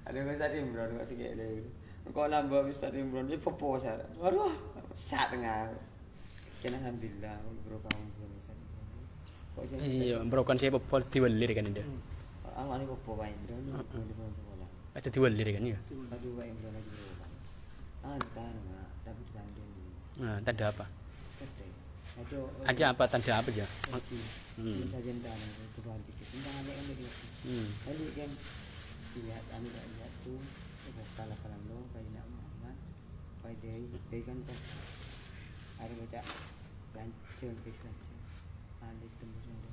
Ada nggak tadi Imron nggak sih kayak itu? Kau nambah bis tadi Imron dia popo sana. Waduh, saat tengah. Kena alhamdulillah bro kamu belum bisa. Iya, bro kan siapa pol diwalir kan dia. Awalnya popo baik Imron, di bola. Ada diwalir kan ya. Aduh baik Imron lagi bro. Entah nggak, tapi tanding. Nah, tadi apa? Kete. Itu Aja apa tanda apa ya? sajen tanah itu balik itu jangan ada yang dia. Balik kan lihat anu tak lihat tuh kalah kalah lo kayak nak Muhammad kayak dia kan kan ada baca lancur guys lancur alik tembus nado.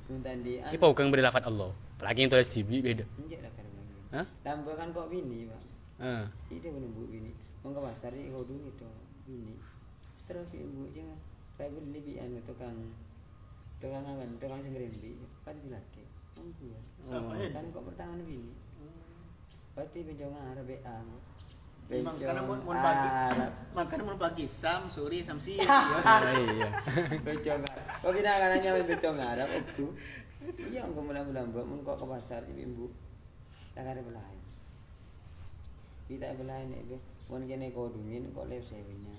Punten di Ini pegang beri lafaz Allah. Apalagi yang tulis di beda. injek lah karena lagi. Hah? Tambah kan kok bini, Pak. Heeh. Itu menunggu bini. Mau ke pasar ini kodung itu bini. Terus ibu jangan kayak beli bi anu tukang awan, tukang sembrembi. Pada dilatih. Mampu ya. Kan kok pertangan bini. Berarti bencong Arab BA. Makanya mau pagi Sam, sore Samsi. Iya. Bencong Arab. Kok kita kan hanya bencong Arab itu. Iya, engko mula-mula mbok mun kok ke pasar ibu. Tak ada belain. Kita belain nek mun kene kodungin kok lep sewenya.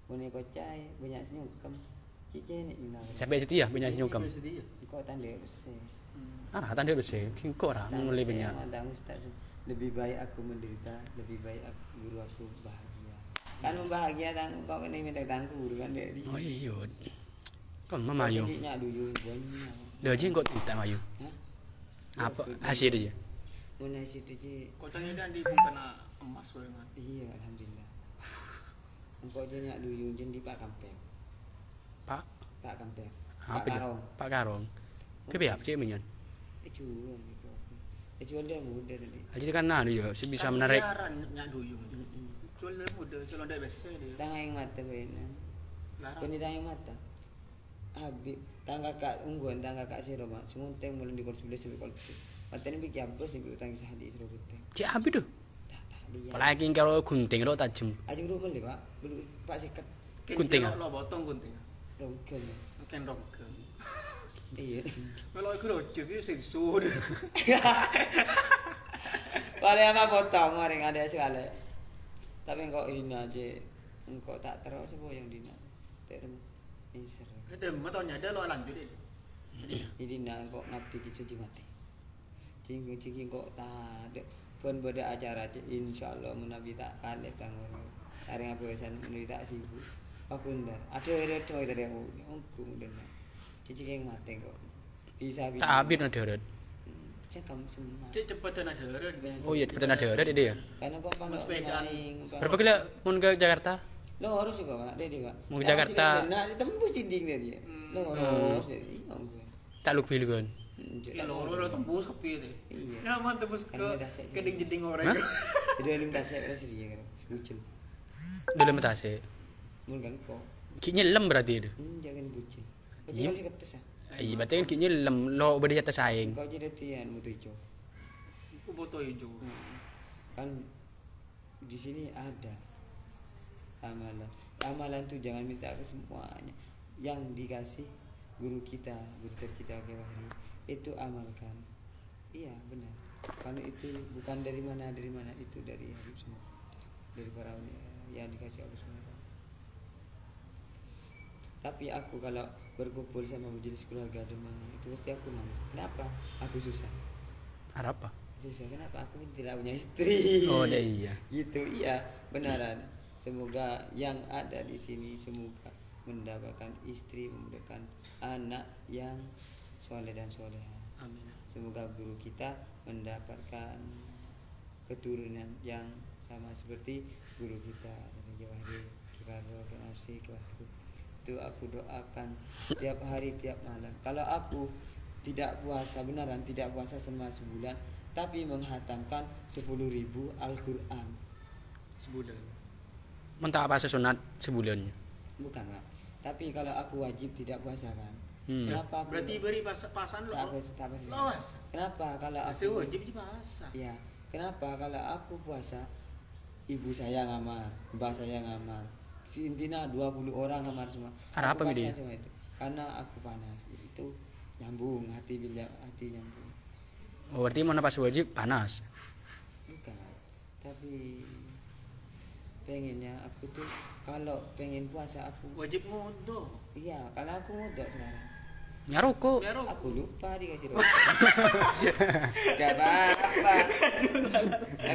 Mun kok cai banyak senyukem. Cice nek mina. Sampai setia banyak nyukam. Kok tanda besi. Tanda besi. Kok ora mulai banyak. Mandang ustaz. Lebih baik aku menderita, lebih baik guru aku bahagia. Kan membahagia tang kok kene minta tangku guru kan dek di. Oh iya. Kan mama yo. Jadi nyak dulu banyak. Dah je kok tidak mayu. Apa hasil dia? Mun hasil dia Kotanya kan di kena emas barengan. iya alhamdulillah. Engkau je nyak dulu jen di Pak Kampeng. Pak Pak Kampeng. apa je? Karong. Pak Karong. Ke biar cik menyan. Jual gitu. Jual dia muda tadi. Aja kan nah dia bisa menarik. Nyak duyung. Jual dari muda, jual dari besar dia. Tangan yang mata benar. Larang. Kau tangan yang mata. Habis tangga kak ungguan tangga kak si Roma. Semua teng mulai di kol sebelah sampai kol. Pateni bikin apa sih utang sehadi seru teng. Cik habis tuh. Tak dia. Apalagi kalau gunting lo tajam. Aja dulu beli pak. Dulu Pak sikat Gunting ah? Lo botong gunting. rongkel. Ken rongkel. Iya. Kalau aku rojok itu sensor. Paling apa potong orang ada sekali. Tapi engkau ini aja. Engkau tak terus semua yang dina. Terus inser. Ada motornya ada lo lanjut deh. Jadi nak kok ngabdi cuci mati. Cing kok tak ada pun pada acara insyaallah menabi tak kalah tanggung. Hari ngapusan menabi tak sibuk. Pakundar. Ada cuma kita yang kemudian. Cing mati kok. Bisa. Tak habis ada darat. Cakam semua. Cek cepetan ada darat. Oh iya cepetan ada darat dia. Karena kok pandang main. Berapa kilo mau ke Jakarta? Lo harus juga Pak, dia Pak. Mau ke Jakarta. Nah, ditembus dinding dia. Lo harus. Iya, gue. Tak lupa kan. Ya lo tembus kopi deh. Iya. Nyaman tembus ke keding-jeding orang. Jadi lim tas saya sih dia kan. Bucin. Dalam tasnya. Mun kan kok. Kayaknya lem berarti itu. Jangan bucin. Iya. Bucin sih ketes ah. Iya, berarti kan kayaknya lem lo beda jatah saing. Kau jadi tian mutu hijau. Aku foto hijau. Kan di sini ada amalan. Amalan tuh jangan minta ke semuanya. Yang dikasih guru kita, guru tercinta Wahri, itu amalkan. Iya benar. Karena itu bukan dari mana, itu dari Habib semua, dari para yang dikasih Allah SWT. Tapi aku kalau berkumpul sama majelis keluarga Demang itu pasti aku nangis. Kenapa? Aku susah. Apa? Susah. Kenapa? Aku tidak punya istri. Oh iya. Gitu iya benaran. Semoga yang ada di sini semoga mendapatkan istri, mendapatkan anak yang soleh dan soleha. Amin. Semoga guru kita mendapatkan keturunan yang sama seperti guru kita Jawahir Soekarno Penasi Kewaku. Itu aku doakan tiap hari tiap malam. Kalau aku tidak puasa benaran tidak puasa selama sebulan tapi menghatamkan 10.000 Al-Qur'an Sebulan. Mentah apa sesunat sebulannya? bukan Pak. Tapi kalau aku wajib tidak puasa kan. Kenapa aku Berarti beri pasan lo. Lawas. Kenapa kalau Aku aku wajib di pasar. ya, kenapa kalau aku puasa ibu saya ngamar, mbak saya ngamar. Si intinya 20 orang ngamar semua. Arah apa Aku bedanya? puasa cuma itu. Karena aku panas. Itu nyambung hati nyambung. Oh, berarti mana pas wajib panas. Bukan. Tapi pengennya aku tuh kalau pengen puasa aku Wajib ngodo. iya, karena aku muda sekarang. Nyaruko. Aku lupa dikasih rokok. Gak apa-apa.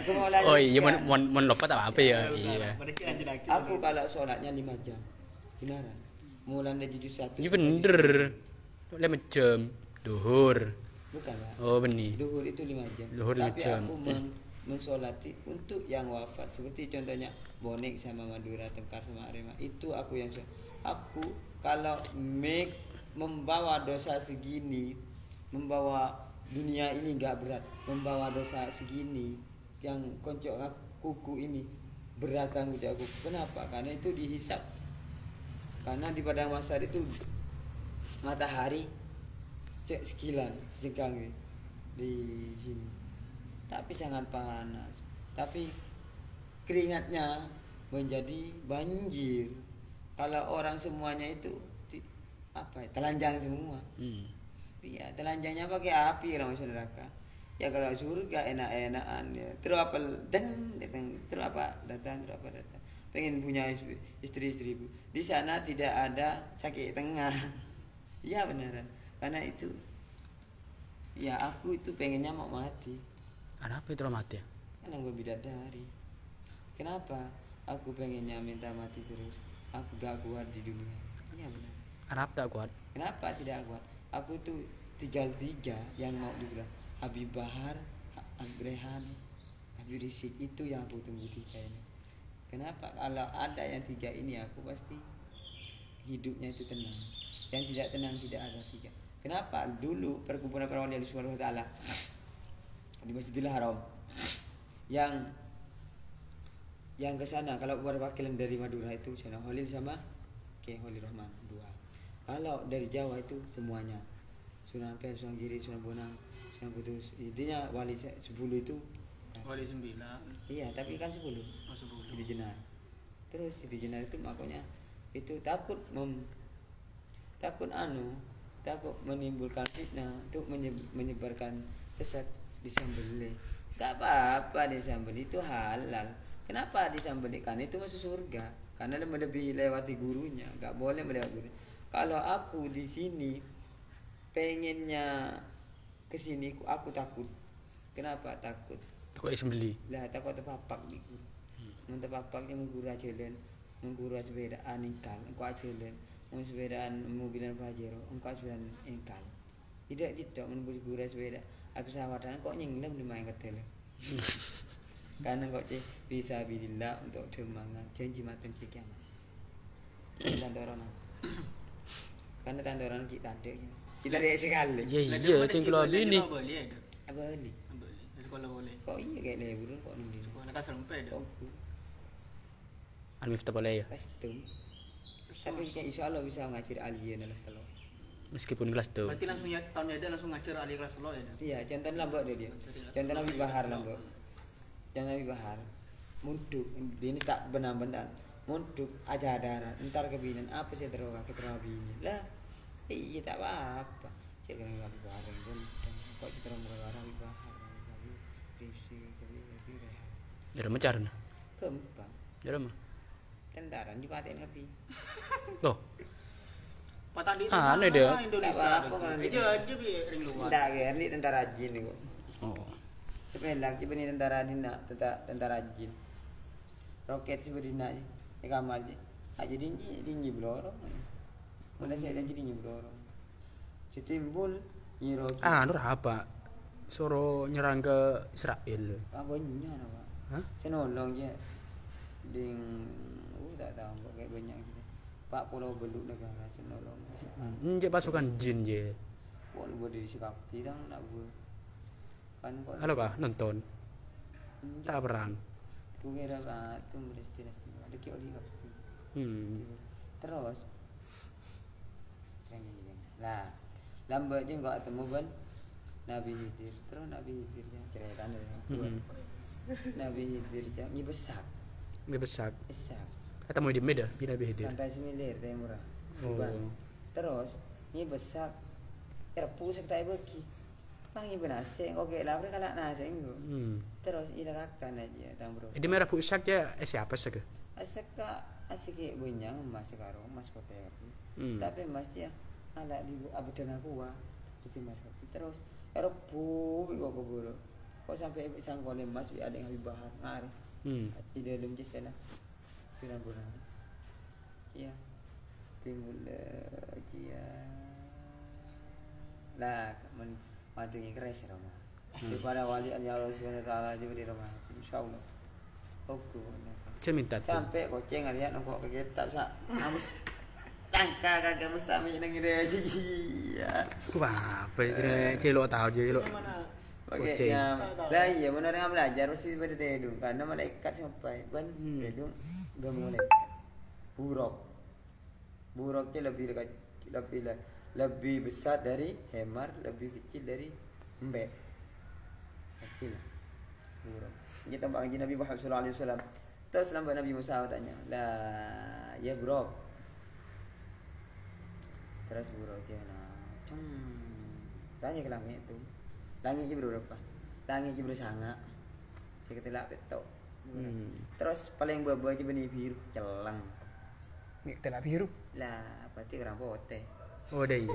Aku mau lanjut. Oh iya, mau lupa tak apa ya. Iya. Aku kalau sholatnya 5 jam. Benaran. Mulan dari juz 1. Ini bener. 5 jam. Duhur. Bukan, Pak. Oh, benih. Duhur itu 5 jam. Duhur 5 Tapi jam. aku mensolati untuk yang wafat seperti contohnya Bonek sama Madura, Tengkar sama Arema. Itu aku yang aku kalau membawa dosa segini, membawa dunia ini enggak berat, membawa dosa segini yang koncok kuku ini berat tanggung jawabku. Kenapa? Karena itu dihisap. Karena di padang mahsyar itu matahari sekilan sejengkang di sini, tapi sangat panas, tapi keringatnya menjadi banjir. Kalau orang semuanya itu telanjang semua. Ya telanjangnya pakai api orang masuk neraka. Ya kalau surga enak-enakan ya. Terus apa datang. Pengen punya istri-istri Bu. Di sana tidak ada sakit tengah. Ya beneran. Karena itu ya aku itu pengennya mau mati. Kenapa itu mati ya? Karena gue bidadari. Kenapa? Aku pengennya minta mati terus. Aku gak kuat di dunia. Ya benar. Kenapa tak kuat? Kenapa tidak kuat? Aku itu tinggal 3 yang mau dibilang Habib Bahar, Abrehan, Habib Rizik, itu yang aku tunggu 3 ini. Kenapa? Kalau ada yang 3 ini aku pasti hidupnya itu tenang. Yang tidak tenang tidak ada 3. Kenapa? Dulu perkumpulan para wali Allah Subhanahu wa taala di Masjidil Haram yang ke sana, kalau perwakilan dari Madura itu Syekh Holil sama Kiai Holil Rahman 2. Kalau dari Jawa itu semuanya Sunan Ampel, Sunan Giri, Sunan Bonang, Sunan Kudus. Intinya wali 10 itu Wali 9. iya, tapi kan 10. Oh, 10. Siti Jenar. Terus Siti Jenar itu makanya itu takut menimbulkan fitnah, untuk menyebarkan sesat, disembelih. Gak apa-apa disembelih, itu halal. Kenapa disembelih? Karena itu masuk surga. Karena lebih lewati gurunya, gak boleh melewati gurunya. Kalau aku di sini pengennya ke sini, aku takut. Kenapa takut? Takut disembeli. Lah takut terpapak di guru. Mun terpapaknya mengguru jalan, mengguru sepedaan ingkal, engko jalan, mun sepedaan mobilan Pajero, engko sepedaan ingkal. Tidak mengguru sepeda, habis sawatan kok nyenglam di main ketel. Karena kok bisa bilillah untuk demangan janji mati kiamat. Tandoran. Karena tandoran kita ada. Kita ada sekali. Iya, cengkelo ini. Apa ini? Sekolah boleh. Kok iya kayak lebur kok nih. Sekolah kasar empet. Alif tak boleh ya. Pasti. Tapi insya Allah bisa ngajar alien dan setelah. Meskipun kelas tuh. Berarti langsung ya tahun ada langsung ngajar ahli kelas lo ya. Iya, contoh lambok dia. Contoh Nabi Bahar lambok. Contoh Nabi Bahar. Munduk, ini tak benar-benar. Munduk aja darat. Ntar kebinan apa sih terowak bini. Lah, iya tak apa. Cek kan Nabi Bahar pun. Kok kita orang Nabi Bahar. Dari mecar nah. Kempang. Dari mah. Tentara dipaten api. Loh. Patah di Aneh dia. Indonesia. Apa kan? Aja bi ring luar. Ndak ini tentara jin nih kok. Oh. Sebenarnya ini tentara dina, tentara jin. Roket sebenarnya di kamar aja. Aja dinyi blorong. Mulai saya lagi dinyi blorong. Setimbul nyiro. Nur apa? Suruh nyerang ke Israel. Abangnya apa? Hah? Saya nolong je. Ding, tak tahu kok kayak banyak gitu. Pak Pulau Beluk negara saya nolong. Ini pasukan jin je. Kok lu di sikapi tang nak gua. Kan kok. Halo kah nonton? Tak perang. Ku kira satu destinasi. Ada ki oli kapi. Terus lah lambat je kok ketemu ban Nabi Khidir. Terus Nabi Khidir yang cerita Nabi Khidir yang nyibesak. Ngebesak. Besak. Ketemu di Medan, di Nabi Khidir. Santai semilir teh murah. Oh. Terus nyibesak. Terpusik tak bagi. Pangi benase kok kayak lapar kalak nase nggo. Terus ilakakan aja tang bro. Di merah pusak ya siapa sih ke? Asik bunyang mas sekarang mas kota. Tapi mas ya ala di abedan aku wah. Itu mas terus rebu kok keburu. Kok sampai sanggole mas ada yang lebih bahar ngarep. Di dalam je salah. Sudah bulan. Iya. timbul ujian lah mantungi keres Roma daripada wali Allah Subhanahu wa taala juga di rumah insyaallah oke Saya minta tuh. sampai koceng lihat nongkrong ke kitab sak namus tangka kagak mustami nang ide ya Ku apa itu celok tahu je celok. Koceng. makanya lah iya benar yang belajar mesti pada tedung karena malaikat sampai kan tedung gak malaikat buruknya lebih dekat lebih besar dari hemar lebih kecil dari embek kecil buruk kita tambah Nabi Muhammad sallallahu alaihi wasallam terus lambat Nabi Musa tanya lah ya buruk terus buruk je tanya ke langit itu langit je berapa langit je bersanga saya ketelak petok terus paling buah-buah je benih biru celang Nik telak biru. lah berarti kerang putih Oh dah iya.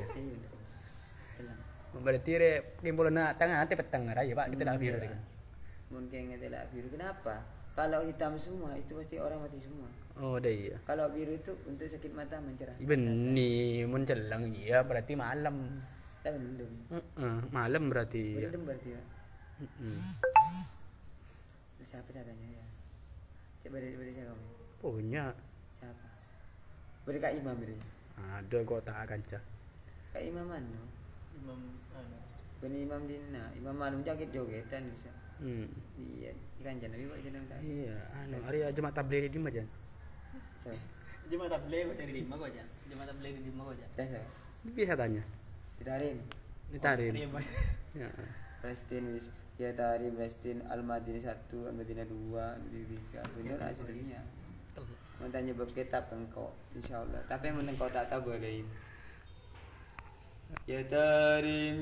celang Berarti re kimpul nak tengah ate petang raya Pak kita dah biru tadi. mungkin ketelak biru kenapa kalau hitam semua itu pasti orang mati semua Oh dah iya. kalau biru itu untuk sakit mata mencerah Benih mencelang iya berarti malam. lah belum Malam berarti. belum berarti ya Heeh. siapa caranya ya coba dari siapa kamu Punya. siapa beri Kak Imam beri Ada kok tak kanca. Kak Imam mana Imam beni Imam Dina Imam Manum joget-jogetan bisa iya ikan jana biwa jenang tak Iya, anu hari Jumat tabligh di Majan. siapa Jemaah tabligh kok dari lima kok aja. Jemaah tabligh di lima kok aja. tes siapa Bisa tanya. Ditarim Ditarim. Lima. Ya. Prestin wis ya tarim Prestin Al-Madinah 1 Al-Madinah 2 Al-Madinah 3 bener aslinya Mentanya bab kitab engkau insyaallah tapi yang engkau tak tahu boleh ya tarim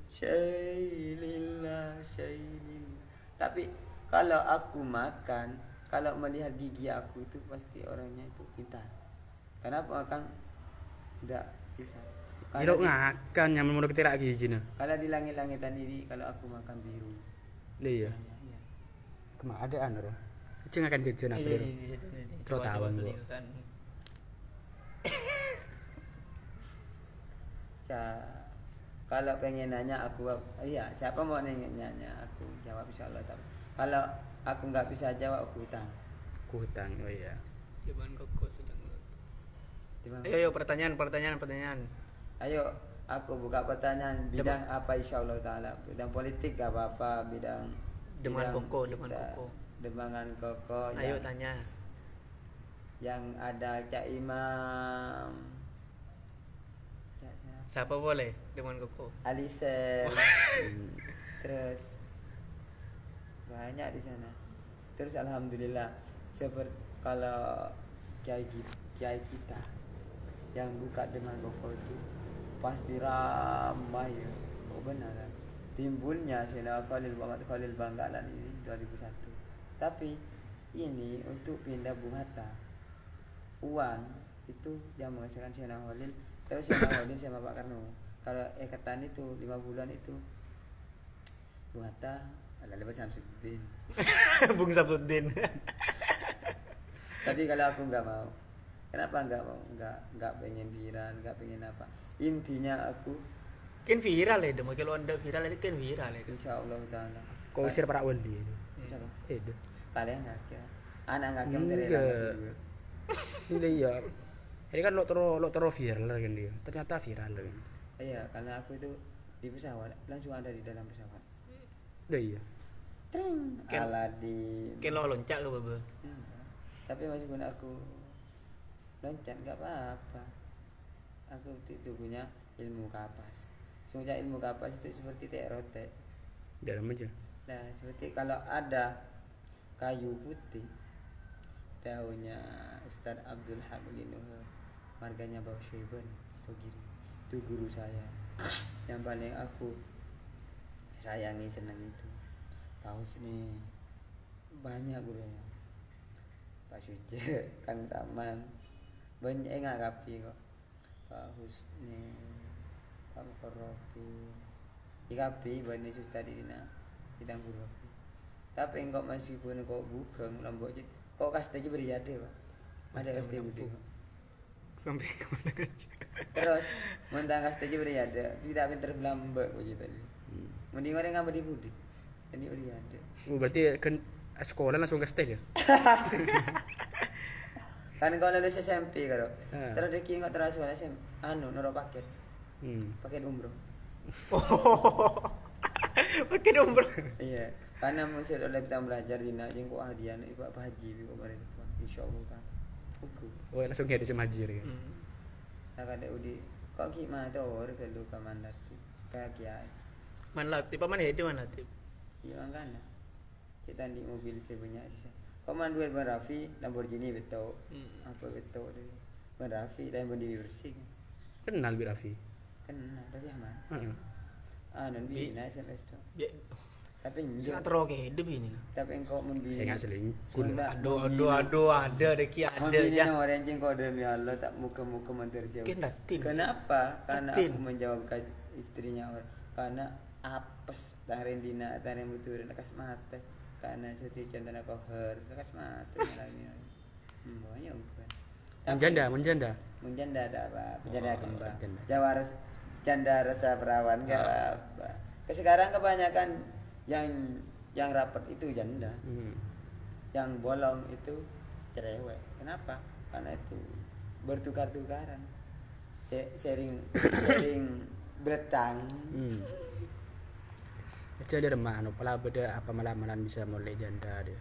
syailillah syailillah tapi kalau aku makan kalau melihat gigi aku itu pasti orangnya itu pintar kenapa akan tidak bisa Kira ngakan yang mau ketirak gigi nah. kalau di langit-langitan ini kalau aku makan biru Iya. iya. Kemana ada anu. Ceng akan jajan apa dulu. Terus tahu gua. Kalau pengen nanya aku iya siapa mau nanya aku jawab insyaallah tapi kalau aku nggak bisa jawab aku hutang Hutang oh iya. Jaman koko sedang. Dimana? Ayo pertanyaan. Ayo aku buka pertanyaan bidang apa insyaallah taala bidang politik gak apa-apa bidang Demangan koko. Demangan koko Ayo yang, tanya. yang ada Cak Imam Siapa boleh demangan koko? Alisel terus banyak di sana terus alhamdulillah seperti kalau kiai kita yang buka dengan koko itu pasti ramai ya oh benar kan timbulnya Sayyidina Khalil Bangkalan ini 2001 tapi ini untuk pindah Bung Hatta uang itu yang menghasilkan Sayyidina Khalil terus Sayyidina Khalil sama Pak Karno kalau ikatan itu 5 bulan itu Bung Hatta ala lebat Samsudin Bung Sabudin. tapi kalau aku nggak mau kenapa nggak pengen viral nggak pengen apa intinya aku Kan viral ya, demo kalau anda viral ini kan viral ya. insyaallah taala Kau usir para wali itu. siapa Itu. kalian nggak kira anak nggak kira dari Enggak. anak juga. Ini iya. Ini kan lo tero viral kan dia. Ternyata viral kan. Iya, karena aku itu di pesawat langsung ada di dalam pesawat. Udah iya. Tring, Ken- Aladin. Kan lo loncat ke bebe. Tapi masih pun aku loncat nggak apa-apa. Aku itu punya ilmu kapas. Semuanya ilmu kapas itu seperti terote. Dalam aja. Nah, seperti kalau ada kayu putih daunnya Ustaz Abdul Haq Linuh marganya Bapak Syaiban Sogiri itu guru saya yang paling aku sayangi senang itu Pak Husni banyak gurunya Pak Suci Kang Taman banyak nggak kapi kok Pak Husni Pak Mukarrafi ikapi bani Ustaz Dina kita guru tapi engkau masih pun kau bukan lombok kok kasta aja beriade pak ada kasta budi Sampai kemana kan? Terus mentang kasih beri ada, tidak pinter belambak begitu tadi. Mending orang nggak beri budi, ini beri ada. Berarti kan sekolah langsung ke stage ya? Kan kalau lulus SMP kalau, Ah. terus dia nggak terus sekolah SMP, noro paket, paket umroh. Pakai umroh. Iya, karena masih ada kita belajar di nak jengko hadiah, ikut apa haji, ikut barang itu, insyaallah kan. Oke. Oh langsung kayak ada haji ya? Nak ada udi, kok gimana tuh orang kalau kamandat, kayak kiai. Man latih, paman itu man latih. Iya makanya kita di mobil sebanyak di sana. Kau man duit Bang Raffi, Lamborghini betul, apa betul deh. Bang Raffi Lamborghini bersih. Kenal Bi Raffi? Kenal dari mana? Heeh. Nanti na SMS tu. Ya, Tapi saya enggak. terus ke hidup ini. Tapi engkau membeli. Saya nggak selingkuh. Aduh, ada Deki ada Membeli ya. orang yang kau demi Allah tak muka-muka menterjauh. Mungkin datin. Kenapa? Karena Datin. aku menjawab istrinya orang. Karena apes taren dina taren butuh nakas mata. Karena suti contohnya kau nakas mata lagi. Banyak bukan. Menjanda. Menjanda tak apa, menjanda kembang. janda. Jawara janda rasa perawan enggak apa. Sekarang kebanyakan yang rapat itu janda. Yang bolong itu cerewet. Kenapa? Karena itu bertukar-tukaran. Sharing betang. Itu ada remah, pala beda apa malam-malam bisa mulai janda dia.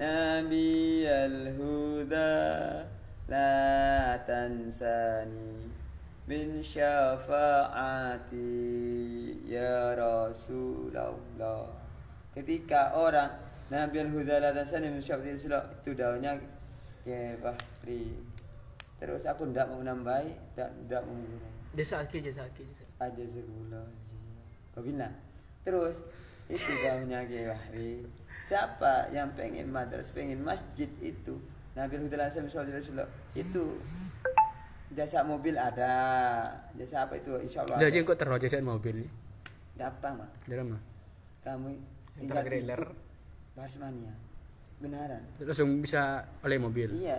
Nabi al-huda la tansani min syafaati ya Rasulullah. Ketika orang Nabi al-huda la tansani min syafaati itu daunnya ya Bahri. Terus aku tidak mau menambahi, tidak mau mengurangi. Jasa aki. Aja sebulan. Kau bilang. Terus itu daunnya ya Bahri. Siapa yang pengen madrasah, pengen masjid itu Nabi Hudala Rasulullah itu jasa mobil ada, jasa apa itu insyaallah. Udah aja kok terus jasa mobil. Gampang mah. Dari mana? Kamu tinggal trailer Basmania. Benaran. Langsung bisa oleh mobil. Iya,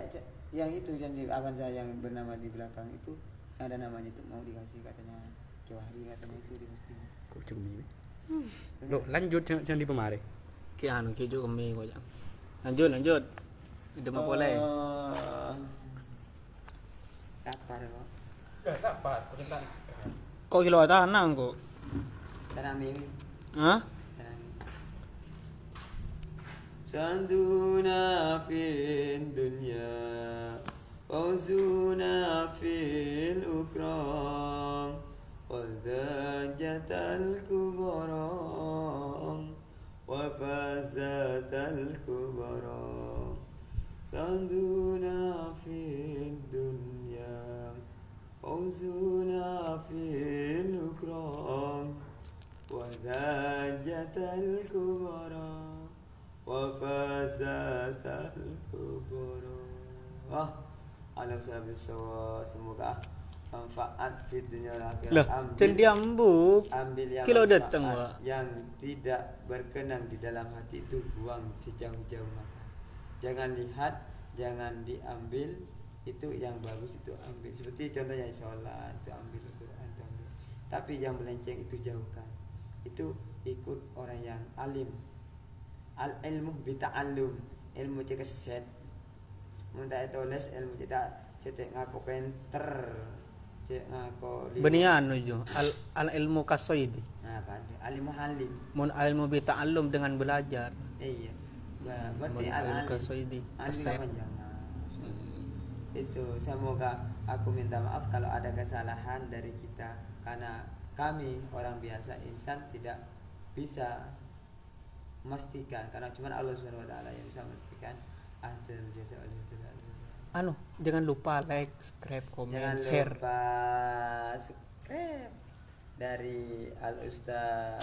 yang itu yang di Avanza yang bernama di belakang itu ada namanya itu mau dikasih katanya Kiwahri katanya itu di mesti. Kok cumi. Lo lanjut jangan di pemari. Ki anu ki jo kami kok. Lanjut. Udah mau boleh. Kapar kok. Dapat perintah. Kok kilo tanah kok? Taramim. Hah? Sanduna fid dunya Fawzuna fil ukram Wadhajatal kubaram Wafazatal kubaram Sanduna fid dunya Fawzuna fil ukram Wadhajatal kubaram Wafazatal kubura. Alam sahabat semoga manfaat di dunia akhirat. Lah, cendiambuk. Ambil yang Kilo manfaat, datang, Wak. yang tidak berkenan di dalam hati itu buang sejauh-jauh mata. Jangan lihat, jangan diambil. Itu yang bagus itu ambil. Seperti contohnya sholat itu ambil Al-Quran itu ambil. Tapi yang melenceng itu jauhkan. Itu ikut orang yang alim. Al-ilmu bita'allum, ilmu cek set. Mun tak tulis ilmu cetek ngaku penter. Cek ngaku Benian jo. Al ilmu kasoidi. Nah, pada alim halim. Mun ilmu bi ta'allum dengan belajar. Iya. Berarti Mun al ilmu alim. kasoidi. Alim panjang. Itu semoga aku minta maaf kalau ada kesalahan dari kita karena kami orang biasa insan tidak bisa memastikan karena cuma Allah Subhanahu wa taala yang bisa memastikan hasil jasa oleh jasa. Anu, jangan lupa like, subscribe, komen, Jangan share. lupa subscribe dari Al Ustaz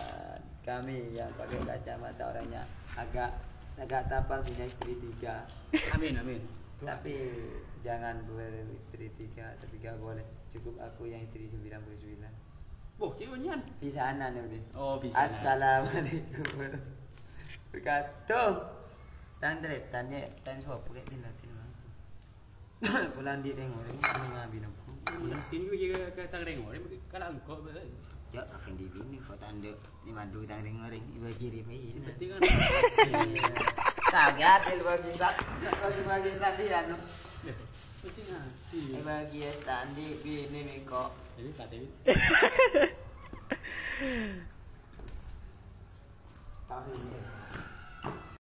kami yang pakai kacamata orangnya agak tampan punya istri 3. Amin. Tapi jangan beristri 3, tapi gak boleh. Cukup aku yang istri 99. Oh, ciuman. Pisanan udah. Oh, pisanan. Assalamualaikum berkatuh. Tanya, tanya sopo kayak dilatih. Bulan di tengok ini ngabi nopo. Sini gue juga ke Tangerang, orang kalau engkau betul. Ya akan di sini kok tanda di madu Tangerang orang iba kirim ini. Berarti kan. Kagak del bagi standi anu. Berarti nggak. Bagi standi ini kok. Jadi KTP. Tahu ini.